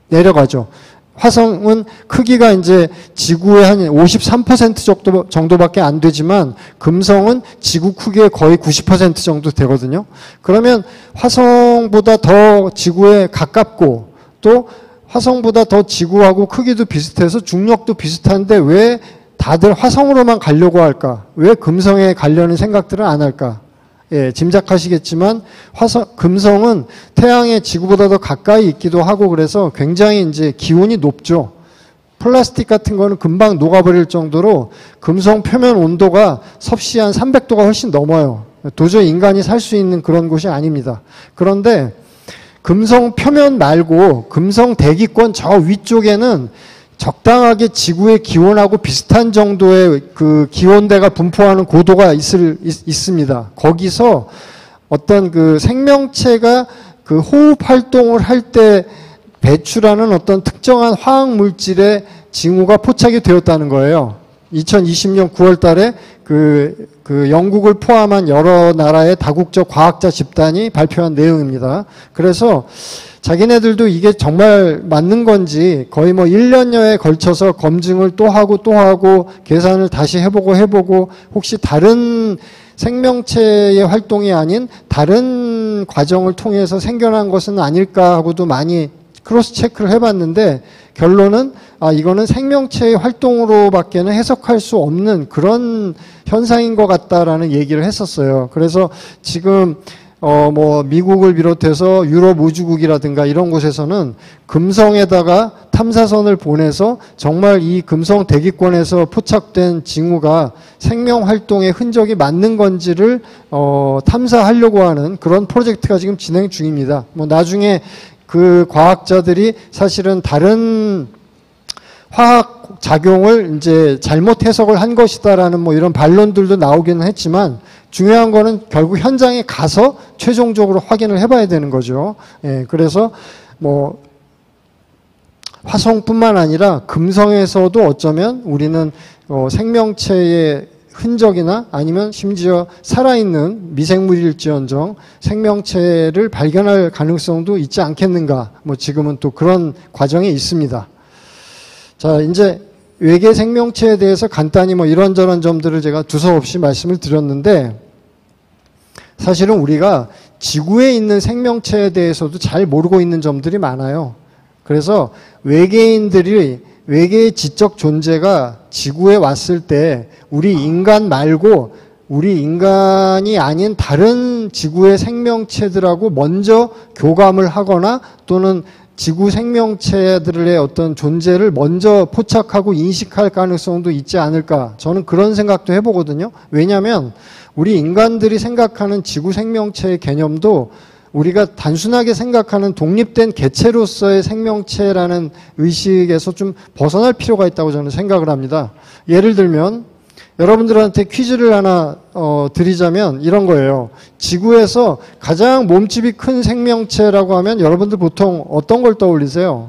내려가죠. 화성은 크기가 이제 지구의 한 53% 정도밖에 안 되지만 금성은 지구 크기의 거의 90% 정도 되거든요. 그러면 화성보다 더 지구에 가깝고 또 화성보다 더 지구하고 크기도 비슷해서 중력도 비슷한데 왜 다들 화성으로만 가려고 할까? 왜 금성에 가려는 생각들을 안 할까? 예, 짐작하시겠지만 금성은 태양의 지구보다 더 가까이 있기도 하고 그래서 굉장히 이제 기온이 높죠. 플라스틱 같은 거는 금방 녹아버릴 정도로 금성 표면 온도가 섭씨 한 300도가 훨씬 넘어요. 도저히 인간이 살 수 있는 그런 곳이 아닙니다. 그런데 금성 표면 말고 금성 대기권 저 위쪽에는 적당하게 지구의 기온하고 비슷한 정도의 그 기온대가 분포하는 고도가 있습니다. 거기서 어떤 그 생명체가 그 호흡 활동을 할 때 배출하는 어떤 특정한 화학 물질의 징후가 포착이 되었다는 거예요. 2020년 9월 달에 그 영국을 포함한 여러 나라의 다국적 과학자 집단이 발표한 내용입니다. 그래서 자기네들도 이게 정말 맞는 건지 거의 뭐 1년여에 걸쳐서 검증을 또 하고 계산을 다시 해보고 혹시 다른 생명체의 활동이 아닌 다른 과정을 통해서 생겨난 것은 아닐까 하고도 많이 크로스 체크를 해봤는데 결론은 이거는 생명체의 활동으로밖에는 해석할 수 없는 그런 현상인 것 같다라는 얘기를 했었어요. 그래서 지금 미국을 비롯해서 유럽 우주국이라든가 이런 곳에서는 금성에다가 탐사선을 보내서 정말 이 금성 대기권에서 포착된 징후가 생명 활동의 흔적이 맞는 건지를 탐사하려고 하는 그런 프로젝트가 지금 진행 중입니다. 나중에 그 과학자들이 사실은 다른 화학 작용을 이제 잘못 해석을 한 것이다라는 이런 반론들도 나오기는 했지만 중요한 거는 결국 현장에 가서 최종적으로 확인을 해봐야 되는 거죠. 예, 그래서 화성뿐만 아니라 금성에서도 어쩌면 우리는 생명체의 흔적이나 아니면 심지어 살아있는 미생물일지언정 생명체를 발견할 가능성도 있지 않겠는가. 지금은 또 그런 과정에 있습니다. 자, 이제 외계 생명체에 대해서 간단히 이런저런 점들을 제가 두서없이 말씀을 드렸는데 사실은 우리가 지구에 있는 생명체에 대해서도 잘 모르고 있는 점들이 많아요. 그래서 외계의 지적 존재가 지구에 왔을 때 우리 인간 말고 우리 인간이 아닌 다른 지구의 생명체들하고 먼저 교감을 하거나 또는 지구 생명체들의 어떤 존재를 먼저 포착하고 인식할 가능성도 있지 않을까. 저는 그런 생각도 해보거든요. 왜냐하면 우리 인간들이 생각하는 지구 생명체의 개념도 우리가 단순하게 생각하는 독립된 개체로서의 생명체라는 의식에서 좀 벗어날 필요가 있다고 저는 생각을 합니다. 예를 들면 여러분들한테 퀴즈를 하나 드리자면 이런 거예요. 지구에서 가장 몸집이 큰 생명체라고 하면 여러분들 보통 어떤 걸 떠올리세요?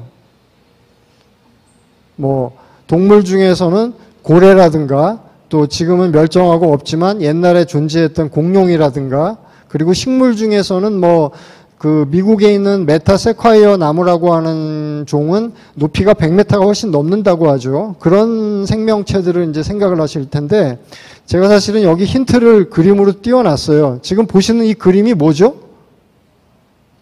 동물 중에서는 고래라든가 또 지금은 멸종하고 없지만 옛날에 존재했던 공룡이라든가, 그리고 식물 중에서는 뭐 그 미국에 있는 메타세콰이어 나무라고 하는 종은 높이가 100m가 훨씬 넘는다고 하죠. 그런 생명체들을 이제 생각을 하실 텐데, 제가 사실은 여기 힌트를 그림으로 띄워놨어요. 지금 보시는 이 그림이 뭐죠?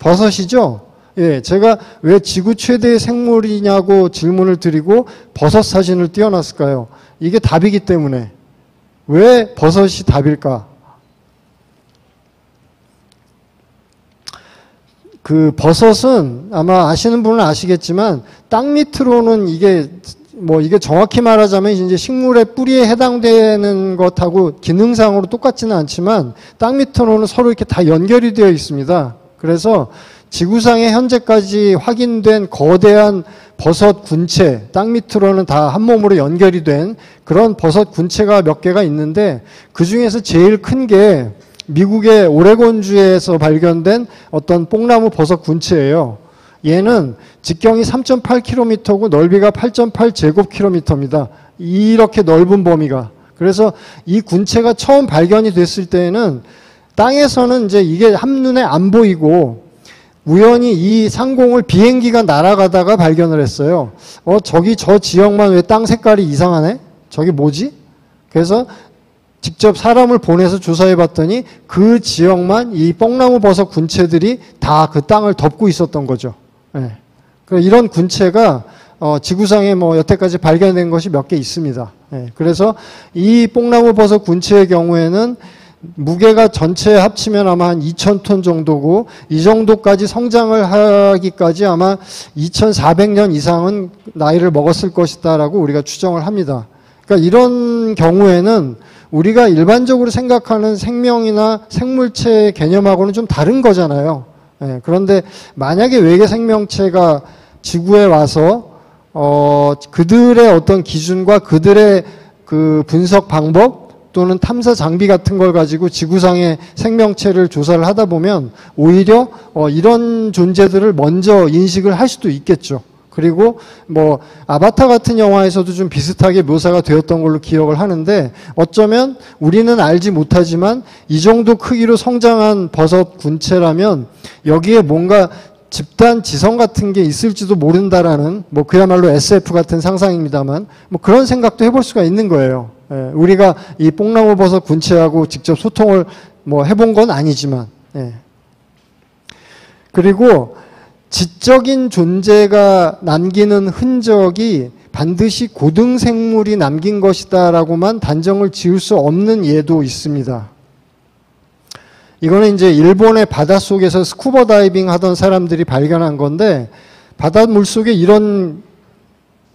버섯이죠? 예, 제가 왜 지구 최대의 생물이냐고 질문을 드리고 버섯 사진을 띄워놨을까요? 이게 답이기 때문에. 왜 버섯이 답일까? 그 버섯은 아마 아시는 분은 아시겠지만 땅 밑으로는 이게 정확히 말하자면 이제 식물의 뿌리에 해당되는 것하고 기능상으로 똑같지는 않지만 땅 밑으로는 서로 이렇게 다 연결이 되어 있습니다. 그래서 지구상에 현재까지 확인된 거대한 버섯 군체, 땅 밑으로는 다 한 몸으로 연결이 된 그런 버섯 군체가 몇 개가 있는데, 그 중에서 제일 큰 게 미국의 오레곤주에서 발견된 어떤 뽕나무 버섯 군체예요. 얘는 직경이 3.8km고 넓이가 8.8제곱킬로미터입니다. 이렇게 넓은 범위가. 그래서 이 군체가 처음 발견이 됐을 때에는 땅에서는 이제 이게 한눈에 안 보이고 우연히 이 상공을 비행기가 날아가다가 발견을 했어요. 저기 저 지역만 왜 땅 색깔이 이상하네? 저기 뭐지? 그래서 직접 사람을 보내서 조사해 봤더니 그 지역만 이 뽕나무 버섯 군체들이 다 그 땅을 덮고 있었던 거죠. 네. 이런 군체가 지구상에 뭐 여태까지 발견된 것이 몇 개 있습니다. 네. 그래서 이 뽕나무 버섯 군체의 경우에는 무게가 전체 합치면 아마 한 2,000톤 정도고, 이 정도까지 성장을 하기까지 아마 2,400년 이상은 나이를 먹었을 것이다라고 우리가 추정을 합니다. 그러니까 이런 경우에는 우리가 일반적으로 생각하는 생명이나 생물체 개념하고는 좀 다른 거잖아요. 예, 그런데 만약에 외계 생명체가 지구에 와서 그들의 어떤 기준과 그들의 그 분석 방법 또는 탐사 장비 같은 걸 가지고 지구상의 생명체를 조사를 하다 보면 오히려 이런 존재들을 먼저 인식을 할 수도 있겠죠. 그리고 뭐 아바타 같은 영화에서도 좀 비슷하게 묘사가 되었던 걸로 기억을 하는데, 어쩌면 우리는 알지 못하지만 이 정도 크기로 성장한 버섯 군체라면 여기에 뭔가 집단 지성 같은 게 있을지도 모른다라는, 뭐 그야말로 SF 같은 상상입니다만 뭐 그런 생각도 해볼 수가 있는 거예요. 예, 우리가 이 뽕나무 버섯 군체하고 직접 소통을 뭐 해본 건 아니지만. 예. 그리고 지적인 존재가 남기는 흔적이 반드시 고등생물이 남긴 것이다라고만 단정을 지을 수 없는 예도 있습니다. 이거는 이제 일본의 바닷속에서 스쿠버 다이빙 하던 사람들이 발견한 건데, 바닷물 속에 이런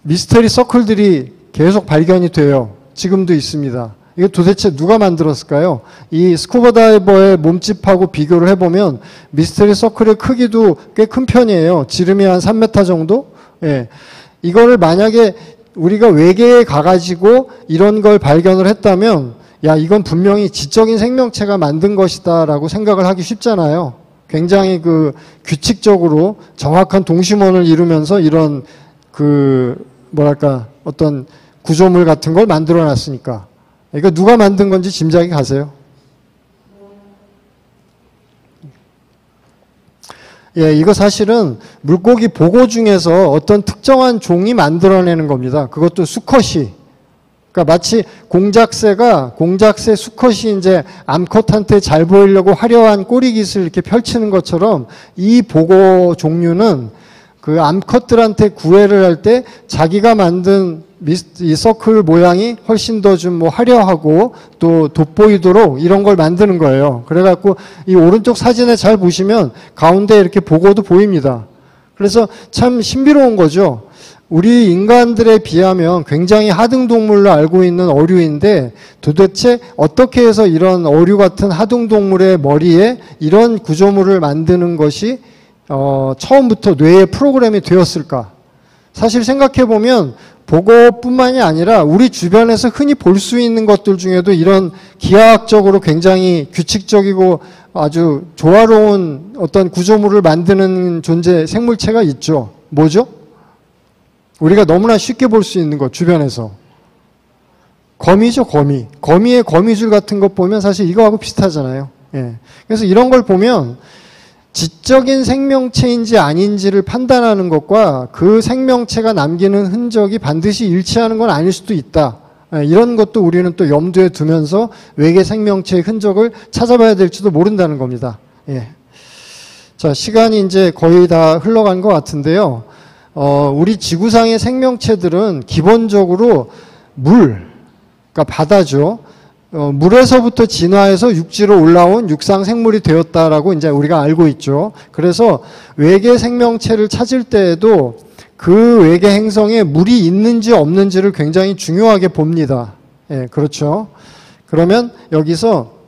미스터리 서클들이 계속 발견이 돼요. 지금도 있습니다. 이게 도대체 누가 만들었을까요? 이 스쿠버 다이버의 몸집하고 비교를 해보면 미스터리 서클의 크기도 꽤 큰 편이에요. 지름이 한 3m 정도? 예. 이거를 만약에 우리가 외계에 가가지고 이런 걸 발견을 했다면, 야, 이건 분명히 지적인 생명체가 만든 것이다 라고 생각을 하기 쉽잖아요. 굉장히 그 규칙적으로 정확한 동심원을 이루면서 이런 어떤 구조물 같은 걸 만들어 놨으니까. 이거 누가 만든 건지 짐작이 가세요? 예, 이거 사실은 물고기 보고 중에서 어떤 특정한 종이 만들어내는 겁니다. 그것도 수컷이. 그러니까 마치 공작새 수컷이 이제 암컷한테 잘 보이려고 화려한 꼬리깃을 이렇게 펼치는 것처럼, 이 보고 종류는 그 암컷들한테 구애를 할 때 자기가 만든 이 서클 모양이 훨씬 더 좀 뭐 화려하고 또 돋보이도록 이런 걸 만드는 거예요. 그래갖고 이 오른쪽 사진에 잘 보시면 가운데 이렇게 보고도 보입니다. 그래서 참 신비로운 거죠. 우리 인간들에 비하면 굉장히 하등동물로 알고 있는 어류인데, 도대체 어떻게 해서 이런 어류 같은 하등동물의 머리에 이런 구조물을 만드는 것이 처음부터 뇌에 프로그램이 되었을까? 사실 생각해보면 보고뿐만이 아니라 우리 주변에서 흔히 볼 수 있는 것들 중에도 이런 기하학적으로 굉장히 규칙적이고 아주 조화로운 어떤 구조물을 만드는 생물체가 있죠. 뭐죠? 우리가 너무나 쉽게 볼 수 있는 것, 주변에서. 거미죠, 거미. 거미의 거미줄 같은 것 보면 사실 이거하고 비슷하잖아요. 예. 그래서 이런 걸 보면 지적인 생명체인지 아닌지를 판단하는 것과 그 생명체가 남기는 흔적이 반드시 일치하는 건 아닐 수도 있다. 예, 이런 것도 우리는 또 염두에 두면서 외계 생명체의 흔적을 찾아봐야 될지도 모른다는 겁니다. 예. 자, 시간이 이제 거의 다 흘러간 것 같은데요. 우리 지구상의 생명체들은 기본적으로 물, 그러니까 바다죠. 물에서부터 진화해서 육지로 올라온 육상 생물이 되었다라고 이제 우리가 알고 있죠. 그래서 외계 생명체를 찾을 때에도 그 외계 행성에 물이 있는지 없는지를 굉장히 중요하게 봅니다. 예, 그렇죠. 그러면 여기서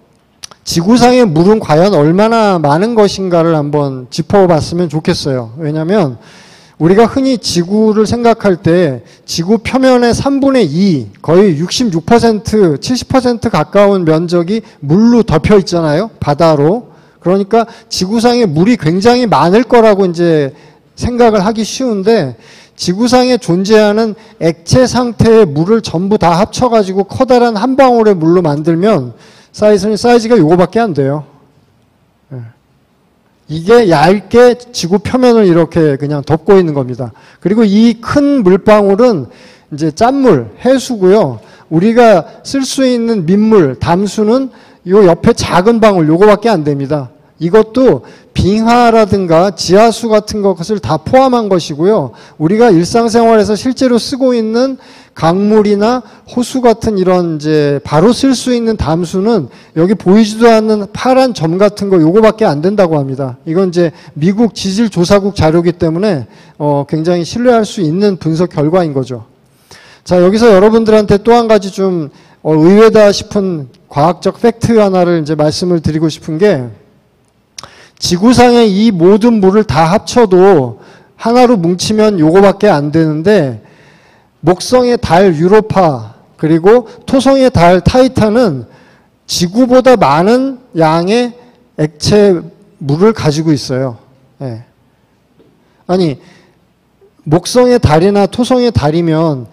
지구상의 물은 과연 얼마나 많은 것인가를 한번 짚어봤으면 좋겠어요. 왜냐하면 우리가 흔히 지구를 생각할 때 지구 표면의 3분의 2, 거의 66%, 70% 가까운 면적이 물로 덮여 있잖아요. 바다로. 그러니까 지구상에 물이 굉장히 많을 거라고 이제 생각을 하기 쉬운데 지구상에 존재하는 액체 상태의 물을 전부 다 합쳐가지고 커다란 한 방울의 물로 만들면 사이즈가 요거밖에 안 돼요. 이게 얇게 지구 표면을 이렇게 그냥 덮고 있는 겁니다. 그리고 이 큰 물방울은 이제 짠물, 해수고요. 우리가 쓸 수 있는 민물, 담수는 요 옆에 작은 방울 요거밖에 안 됩니다. 이것도 빙하라든가 지하수 같은 것을 다 포함한 것이고요. 우리가 일상생활에서 실제로 쓰고 있는 강물이나 호수 같은 이런 이제 바로 쓸 수 있는 담수는 여기 보이지도 않는 파란 점 같은 거 요거밖에 안 된다고 합니다. 이건 이제 미국 지질조사국 자료이기 때문에 굉장히 신뢰할 수 있는 분석 결과인 거죠. 자, 여기서 여러분들한테 또 한 가지 좀 의외다 싶은 과학적 팩트 하나를 이제 말씀을 드리고 싶은 게 지구상의 이 모든 물을 다 합쳐도 하나로 뭉치면 요거밖에 안 되는데 목성의 달 유로파 그리고 토성의 달 타이탄은 지구보다 많은 양의 액체 물을 가지고 있어요. 예. 아니 목성의 달이나 토성의 달이면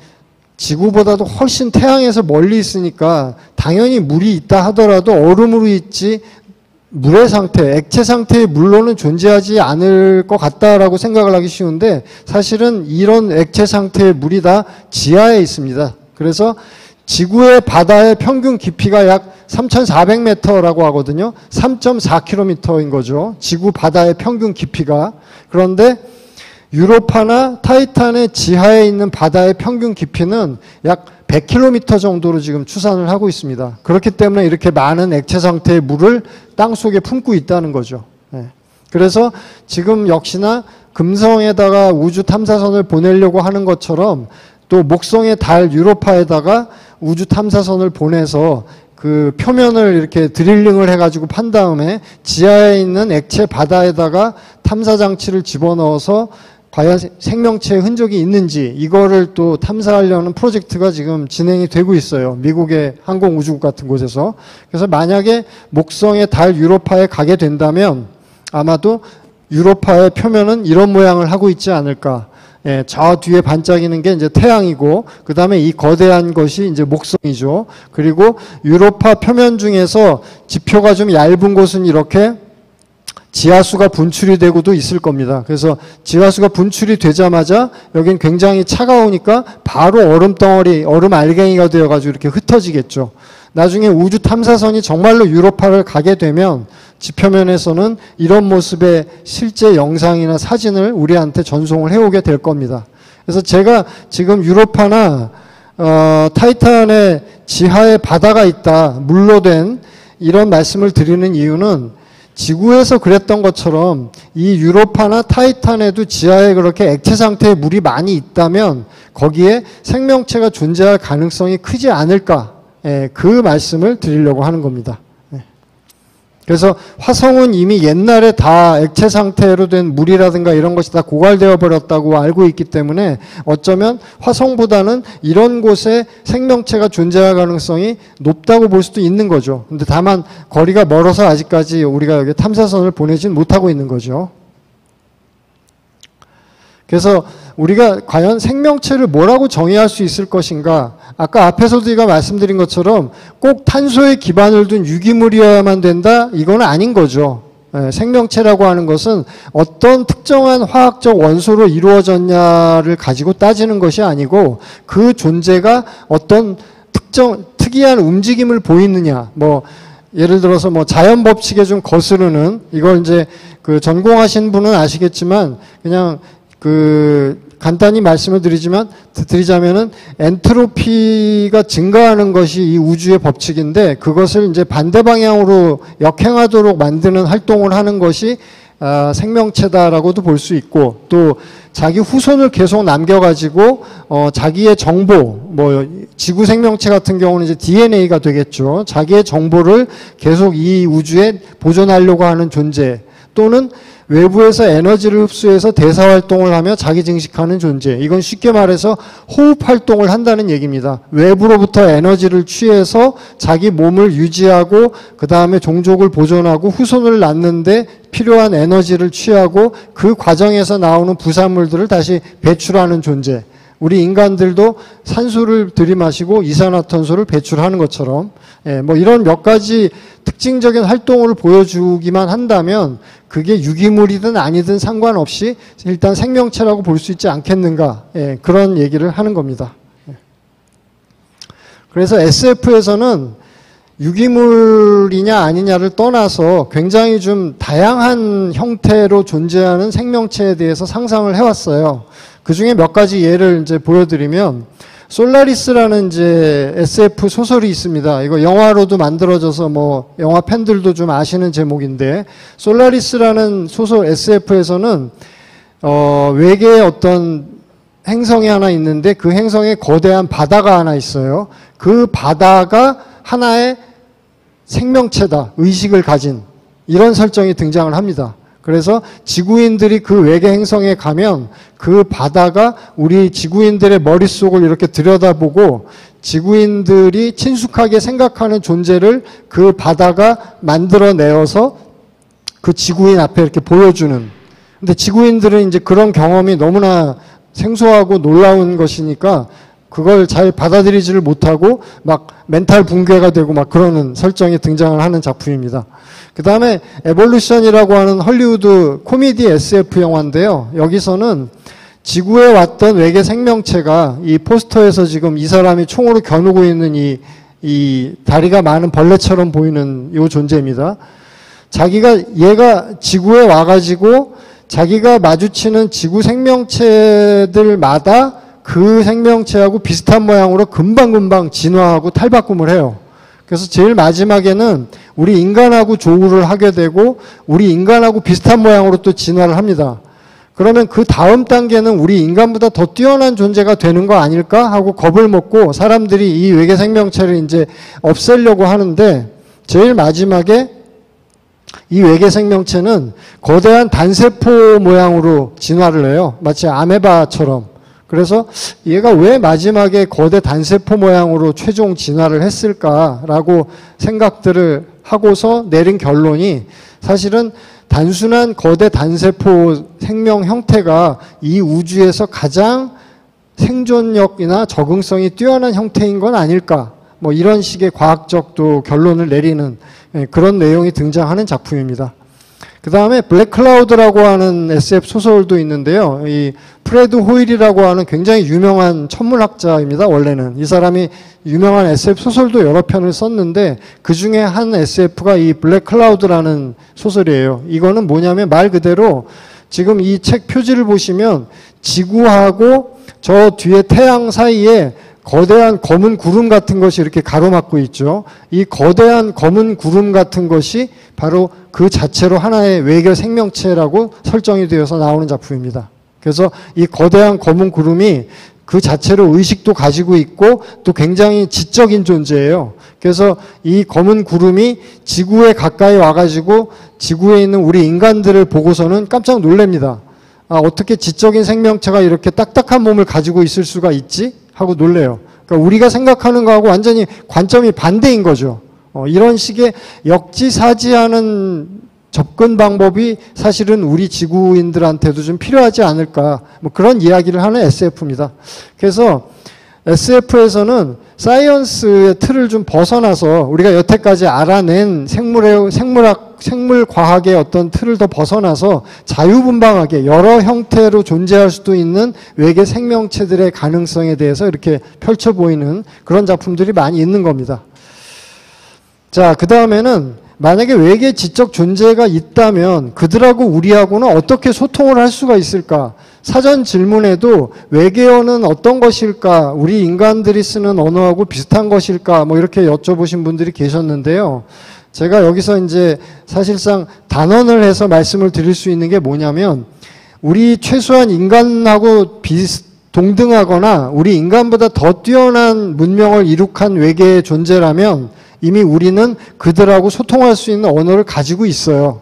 지구보다도 훨씬 태양에서 멀리 있으니까 당연히 물이 있다 하더라도 얼음으로 있지 물의 상태, 액체 상태의 물로는 존재하지 않을 것 같다라고 생각을 하기 쉬운데 사실은 이런 액체 상태의 물이 다 지하에 있습니다. 그래서 지구의 바다의 평균 깊이가 약 3,400m라고 하거든요. 3.4km인 거죠. 지구 바다의 평균 깊이가. 그런데 유로파나 타이탄의 지하에 있는 바다의 평균 깊이는 약 100km 정도로 지금 추산을 하고 있습니다. 그렇기 때문에 이렇게 많은 액체 상태의 물을 땅 속에 품고 있다는 거죠. 그래서 지금 역시나 금성에다가 우주 탐사선을 보내려고 하는 것처럼 또 목성의 달 유로파에다가 우주 탐사선을 보내서 그 표면을 이렇게 드릴링을 해가지고 판 다음에 지하에 있는 액체 바다에다가 탐사 장치를 집어넣어서 과연 생명체의 흔적이 있는지 이거를 또 탐사하려는 프로젝트가 지금 진행이 되고 있어요. 미국의 항공우주국 같은 곳에서. 그래서 만약에 목성의 달 유로파에 가게 된다면 아마도 유로파의 표면은 이런 모양을 하고 있지 않을까. 예, 저 뒤에 반짝이는 게 이제 태양이고 그 다음에 이 거대한 것이 이제 목성이죠. 그리고 유로파 표면 중에서 지표가 좀 얇은 곳은 이렇게 지하수가 분출이 되고도 있을 겁니다. 그래서 지하수가 분출이 되자마자 여긴 굉장히 차가우니까 바로 얼음덩어리, 얼음 알갱이가 되어가지고 이렇게 흩어지겠죠. 나중에 우주 탐사선이 정말로 유로파를 가게 되면 지표면에서는 이런 모습의 실제 영상이나 사진을 우리한테 전송을 해오게 될 겁니다. 그래서 제가 지금 유로파나 타이탄의 지하에 바다가 있다, 물로 된 이런 말씀을 드리는 이유는 지구에서 그랬던 것처럼 이 유로파나 타이탄에도 지하에 그렇게 액체 상태의 물이 많이 있다면 거기에 생명체가 존재할 가능성이 크지 않을까, 그 말씀을 드리려고 하는 겁니다. 그래서 화성은 이미 옛날에 다 액체 상태로 된 물이라든가 이런 것이 다 고갈되어 버렸다고 알고 있기 때문에 어쩌면 화성보다는 이런 곳에 생명체가 존재할 가능성이 높다고 볼 수도 있는 거죠. 근데 다만 거리가 멀어서 아직까지 우리가 여기 탐사선을 보내진 못하고 있는 거죠. 그래서 우리가 과연 생명체를 뭐라고 정의할 수 있을 것인가? 아까 앞에서도 제가 말씀드린 것처럼 꼭 탄소에 기반을 둔 유기물이어야만 된다? 이건 아닌 거죠. 생명체라고 하는 것은 어떤 특정한 화학적 원소로 이루어졌냐를 가지고 따지는 것이 아니고 그 존재가 어떤 특이한 움직임을 보이느냐, 예를 들어서 자연 법칙에 좀 거스르는, 이걸 이제 전공하신 분은 아시겠지만, 그냥 간단히 말씀을 드리자면은 엔트로피가 증가하는 것이 이 우주의 법칙인데, 그것을 이제 반대 방향으로 역행하도록 만드는 활동을 하는 것이 생명체다라고도 볼 수 있고, 또 자기 후손을 계속 남겨가지고 자기의 정보, 지구 생명체 같은 경우는 이제 DNA가 되겠죠. 자기의 정보를 계속 이 우주에 보존하려고 하는 존재, 또는 외부에서 에너지를 흡수해서 대사 활동을 하며 자기 증식하는 존재. 이건 쉽게 말해서 호흡 활동을 한다는 얘기입니다. 외부로부터 에너지를 취해서 자기 몸을 유지하고 그 다음에 종족을 보존하고 후손을 낳는데 필요한 에너지를 취하고 그 과정에서 나오는 부산물들을 다시 배출하는 존재. 우리 인간들도 산소를 들이마시고 이산화탄소를 배출하는 것처럼 이런 몇 가지 특징적인 활동을 보여주기만 한다면 그게 유기물이든 아니든 상관없이 일단 생명체라고 볼 수 있지 않겠는가, 그런 얘기를 하는 겁니다. 그래서 SF에서는 유기물이냐 아니냐를 떠나서 굉장히 좀 다양한 형태로 존재하는 생명체에 대해서 상상을 해왔어요. 그 중에 몇 가지 예를 이제 보여드리면, 솔라리스라는 이제 SF 소설이 있습니다. 이거 영화로도 만들어져서 영화 팬들도 좀 아시는 제목인데, 솔라리스라는 소설 SF에서는 외계에 어떤 행성이 하나 있는데 그 행성에 거대한 바다가 하나 있어요. 그 바다가 하나의 생명체다, 의식을 가진, 이런 설정이 등장을 합니다. 그래서 지구인들이 그 외계 행성에 가면 그 바다가 우리 지구인들의 머릿속을 이렇게 들여다보고 지구인들이 친숙하게 생각하는 존재를 그 바다가 만들어내어서 그 지구인 앞에 이렇게 보여주는. 근데 지구인들은 이제 그런 경험이 너무나 생소하고 놀라운 것이니까 그걸 잘 받아들이지를 못하고 막 멘탈 붕괴가 되고 막 그러는 설정이 등장을 하는 작품입니다. 그 다음에 에볼루션이라고 하는 헐리우드 코미디 SF 영화인데요. 여기서는 지구에 왔던 외계 생명체가 이 포스터에서 지금 이 사람이 총으로 겨누고 있는 이 다리가 많은 벌레처럼 보이는 이 존재입니다. 얘가 지구에 와가지고 자기가 마주치는 지구 생명체들마다 그 생명체하고 비슷한 모양으로 금방금방 진화하고 탈바꿈을 해요. 그래서 제일 마지막에는 우리 인간하고 조우를 하게 되고 우리 인간하고 비슷한 모양으로 또 진화를 합니다. 그러면 그 다음 단계는 우리 인간보다 더 뛰어난 존재가 되는 거 아닐까 하고 겁을 먹고 사람들이 이 외계 생명체를 이제 없애려고 하는데, 제일 마지막에 이 외계 생명체는 거대한 단세포 모양으로 진화를 해요. 마치 아메바처럼. 그래서 얘가 왜 마지막에 거대 단세포 모양으로 최종 진화를 했을까라고 생각들을 하고서 내린 결론이, 사실은 단순한 거대 단세포 생명 형태가 이 우주에서 가장 생존력이나 적응성이 뛰어난 형태인 건 아닐까, 이런 식의 과학적 또 결론을 내리는 그런 내용이 등장하는 작품입니다. 그 다음에 블랙 클라우드라고 하는 SF 소설도 있는데요. 이 프레드 호일이라고 하는 굉장히 유명한 천문학자입니다. 원래는 이 사람이 유명한 SF 소설도 여러 편을 썼는데 그 중에 한 SF가 이 블랙 클라우드라는 소설이에요. 이거는 뭐냐면 말 그대로 지금 이 책 표지를 보시면 지구하고 저 뒤에 태양 사이에 거대한 검은 구름 같은 것이 이렇게 가로막고 있죠. 이 거대한 검은 구름 같은 것이 바로 그 자체로 하나의 외계 생명체라고 설정이 되어서 나오는 작품입니다. 그래서 이 거대한 검은 구름이 그 자체로 의식도 가지고 있고 또 굉장히 지적인 존재예요. 그래서 이 검은 구름이 지구에 가까이 와가지고 지구에 있는 우리 인간들을 보고서는 깜짝 놀랍니다. 어떻게 지적인 생명체가 이렇게 딱딱한 몸을 가지고 있을 수가 있지? 하고 놀래요. 그러니까 우리가 생각하는 거하고 완전히 관점이 반대인 거죠. 이런 식의 역지사지하는 접근 방법이 사실은 우리 지구인들한테도 좀 필요하지 않을까, 뭐 그런 이야기를 하는 SF입니다. 그래서 SF에서는 사이언스의 틀을 좀 벗어나서 우리가 여태까지 알아낸 생물과학의 어떤 틀을 더 벗어나서 자유분방하게 여러 형태로 존재할 수도 있는 외계 생명체들의 가능성에 대해서 이렇게 펼쳐 보이는 그런 작품들이 많이 있는 겁니다. 자, 그 다음에는 만약에 외계 지적 존재가 있다면 그들하고 우리하고는 어떻게 소통을 할 수가 있을까? 사전 질문에도 외계어는 어떤 것일까? 우리 인간들이 쓰는 언어하고 비슷한 것일까? 뭐 이렇게 여쭤보신 분들이 계셨는데요. 제가 여기서 이제 사실상 단언을 해서 말씀을 드릴 수 있는 게 뭐냐면, 우리 최소한 인간하고 동등하거나 우리 인간보다 더 뛰어난 문명을 이룩한 외계의 존재라면 이미 우리는 그들하고 소통할 수 있는 언어를 가지고 있어요.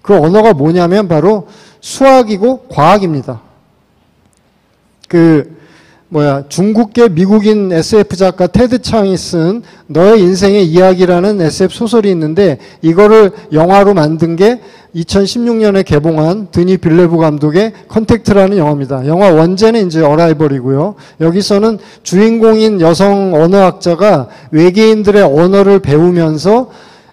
그 언어가 뭐냐면 바로 수학이고 과학입니다. 중국계 미국인 SF 작가 테드 창이 쓴 너의 인생의 이야기라는 SF 소설이 있는데, 이거를 영화로 만든 게 2016년에 개봉한 드니 빌레브 감독의 컨택트라는 영화입니다. 영화 원제는 이제 어라이벌이고요. 여기서는 주인공인 여성 언어학자가 외계인들의 언어를 배우면서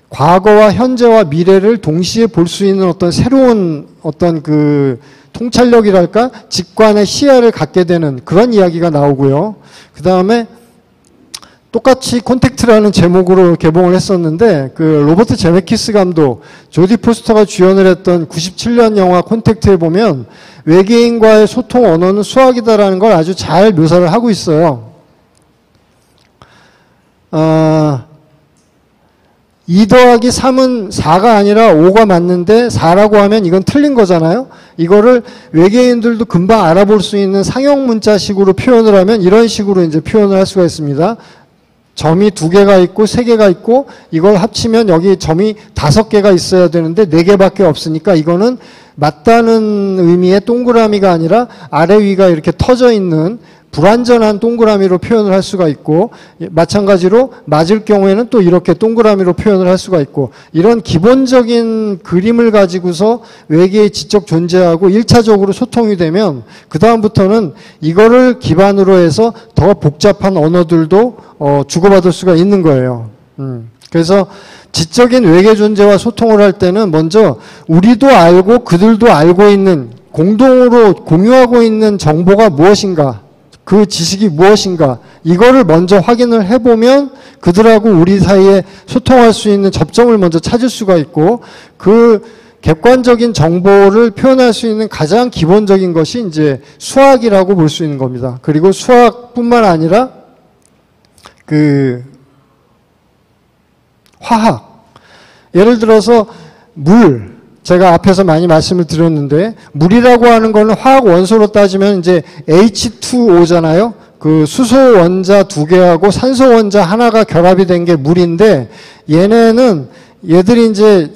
과거와 현재와 미래를 동시에 볼 수 있는 어떤 새로운 어떤 통찰력이랄까? 직관의 시야를 갖게 되는 그런 이야기가 나오고요. 그 다음에 똑같이 콘택트라는 제목으로 개봉을 했었는데, 로버트 제메키스 감독, 조디 포스터가 주연을 했던 97년 영화 콘택트에 보면 외계인과의 소통 언어는 수학이다라는 걸 아주 잘 묘사를 하고 있어요. 2 더하기 3은 4가 아니라 5가 맞는데 4라고 하면 이건 틀린 거잖아요. 이거를 외계인들도 금방 알아볼 수 있는 상형 문자식으로 표현을 하면 이런 식으로 이제 표현을 할 수가 있습니다. 점이 2개가 있고 3개가 있고 이걸 합치면 여기 점이 5개가 있어야 되는데 4개밖에 없으니까 이거는 맞다는 의미의 동그라미가 아니라 아래 위가 이렇게 터져 있는 불완전한 동그라미로 표현을 할 수가 있고, 마찬가지로 맞을 경우에는 또 이렇게 동그라미로 표현을 할 수가 있고, 이런 기본적인 그림을 가지고서 외계의 지적 존재하고 1차적으로 소통이 되면 그 다음부터는 이거를 기반으로 해서 더 복잡한 언어들도 주고받을 수가 있는 거예요. 그래서 지적인 외계 존재와 소통을 할 때는 먼저 우리도 알고 그들도 알고 있는, 공동으로 공유하고 있는 정보가 무엇인가, 그 지식이 무엇인가, 이거를 먼저 확인을 해보면 그들하고 우리 사이에 소통할 수 있는 접점을 먼저 찾을 수가 있고, 그 객관적인 정보를 표현할 수 있는 가장 기본적인 것이 이제 수학이라고 볼 수 있는 겁니다. 그리고 수학뿐만 아니라 화학, 예를 들어서 제가 앞에서 많이 말씀을 드렸는데, 물이라고 하는 거는 화학 원소로 따지면 이제 H2O잖아요. 수소 원자 2개하고 산소 원자 하나가 결합이 된 게 물인데, 얘들이 이제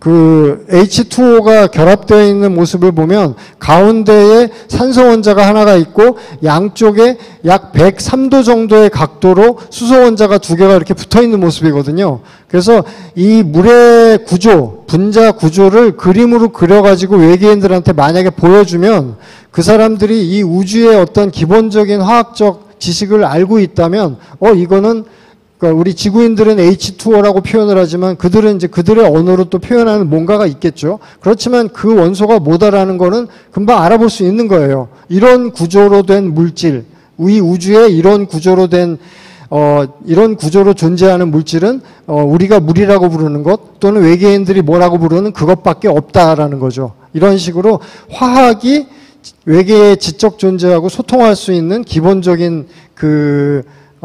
H2O가 결합되어 있는 모습을 보면 가운데에 산소 원자가 하나가 있고 양쪽에 약 103도 정도의 각도로 수소 원자가 2개가 이렇게 붙어 있는 모습이거든요. 그래서 이 물의 구조, 분자 구조를 그림으로 그려가지고 외계인들한테 만약에 보여주면 그 사람들이 이 우주의 어떤 기본적인 화학적 지식을 알고 있다면, 이거는 우리 지구인들은 H2O라고 표현을 하지만 그들은 이제 그들의 언어로 또 표현하는 뭔가가 있겠죠. 그렇지만 그 원소가 뭐다라는 거는 금방 알아볼 수 있는 거예요. 이런 구조로 된 물질, 이 우주에 이런 구조로 존재하는 물질은 우리가 물이라고 부르는 것, 또는 외계인들이 뭐라고 부르는 그것밖에 없다라는 거죠. 이런 식으로 화학이 외계의 지적 존재하고 소통할 수 있는 기본적인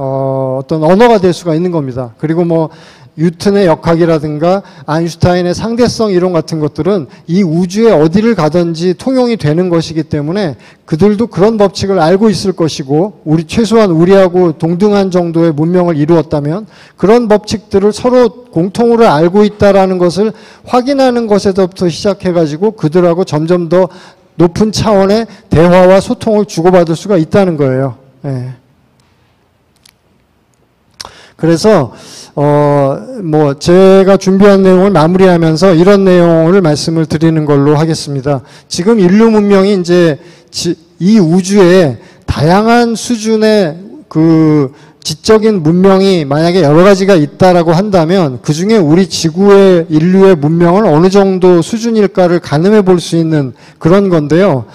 어떤 언어가 될 수가 있는 겁니다. 그리고 뉴턴의 역학이라든가 아인슈타인의 상대성 이론 같은 것들은 이 우주에 어디를 가든지 통용이 되는 것이기 때문에 그들도 그런 법칙을 알고 있을 것이고, 최소한 우리하고 동등한 정도의 문명을 이루었다면 그런 법칙들을 서로 공통으로 알고 있다라는 것을 확인하는 것에서부터 시작해가지고 그들하고 점점 더 높은 차원의 대화와 소통을 주고받을 수가 있다는 거예요. 예. 그래서 뭐 제가 준비한 내용을 마무리하면서 이런 내용을 말씀을 드리는 걸로 하겠습니다. 지금 인류 문명이 이제 이 우주에 다양한 수준의 그 지적인 문명이 만약에 여러 가지가 있다라고 한다면 그 중에 우리 지구의 인류의 문명은 어느 정도 수준일까를 가늠해 볼 수 있는 그런 건데요.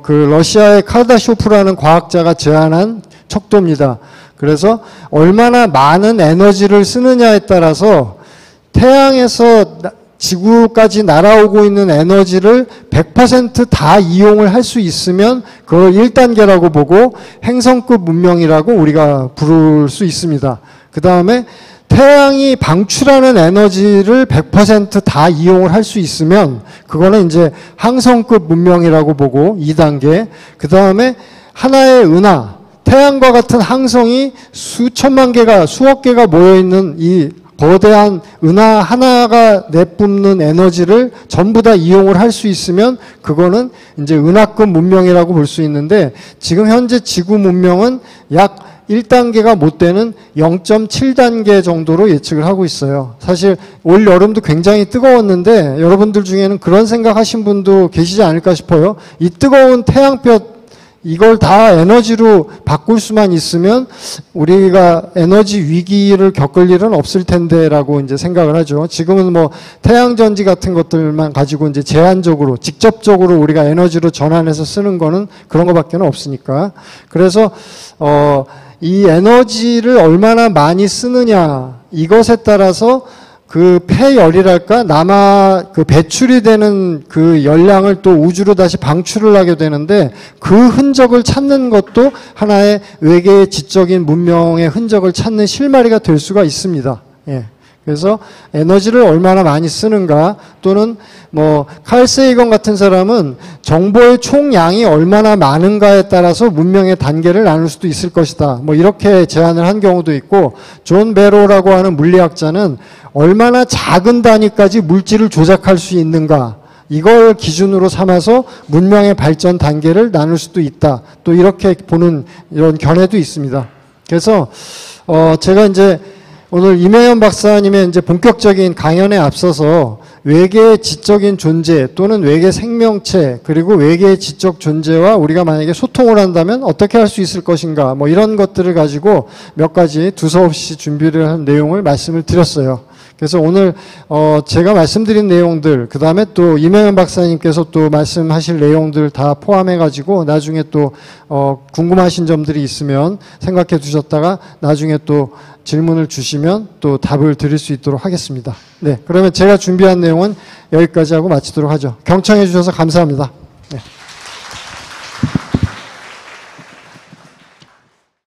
그 러시아의 카르다쇼프라는 과학자가 제안한 척도입니다. 그래서 얼마나 많은 에너지를 쓰느냐에 따라서 태양에서 지구까지 날아오고 있는 에너지를 100% 다 이용을 할 수 있으면 그걸 1단계라고 보고 행성급 문명이라고 우리가 부를 수 있습니다. 그 다음에 태양이 방출하는 에너지를 100% 다 이용을 할 수 있으면 그거는 이제 항성급 문명이라고 보고 2단계. 그 다음에 하나의 은하, 태양과 같은 항성이 수천만 개가, 수억 개가 모여있는 이 거대한 은하 하나가 내뿜는 에너지를 전부 다 이용을 할 수 있으면 그거는 이제 은하급 문명이라고 볼 수 있는데 지금 현재 지구 문명은 약 1단계가 못 되는 0.7단계 정도로 예측을 하고 있어요. 사실 올 여름도 굉장히 뜨거웠는데 여러분들 중에는 그런 생각하신 분도 계시지 않을까 싶어요. 이 뜨거운 태양볕 이걸 다 에너지로 바꿀 수만 있으면 우리가 에너지 위기를 겪을 일은 없을 텐데라고 이제 생각을 하죠. 지금은 뭐 태양전지 같은 것들만 가지고 이제 제한적으로, 직접적으로 우리가 에너지로 전환해서 쓰는 거는 그런 거밖에 없으니까. 그래서, 이 에너지를 얼마나 많이 쓰느냐, 이것에 따라서 그 폐열이랄까 남아 그 배출이 되는 그 열량을 또 우주로 다시 방출을 하게 되는데 그 흔적을 찾는 것도 하나의 외계의 지적인 문명의 흔적을 찾는 실마리가 될 수가 있습니다. 예. 그래서 에너지를 얼마나 많이 쓰는가 또는 뭐 칼 세이건 같은 사람은 정보의 총량이 얼마나 많은가에 따라서 문명의 단계를 나눌 수도 있을 것이다. 뭐 이렇게 제안을 한 경우도 있고 존 베로라고 하는 물리학자는 얼마나 작은 단위까지 물질을 조작할 수 있는가 이걸 기준으로 삼아서 문명의 발전 단계를 나눌 수도 있다. 또 이렇게 보는 이런 견해도 있습니다. 그래서 제가 이제 오늘 임혜연 박사님의 이제 본격적인 강연에 앞서서 외계의 지적인 존재 또는 외계 생명체 그리고 외계의 지적 존재와 우리가 만약에 소통을 한다면 어떻게 할 수 있을 것인가 뭐 이런 것들을 가지고 몇 가지 두서없이 준비를 한 내용을 말씀을 드렸어요. 그래서 오늘 제가 말씀드린 내용들 그 다음에 또 임혜연 박사님께서 또 말씀하실 내용들 다 포함해 가지고 나중에 또 궁금하신 점들이 있으면 생각해 두셨다가 나중에 또 질문을 주시면 또 답을 드릴 수 있도록 하겠습니다. 네, 그러면 제가 준비한 내용은 여기까지 하고 마치도록 하죠. 경청해 주셔서 감사합니다. 네.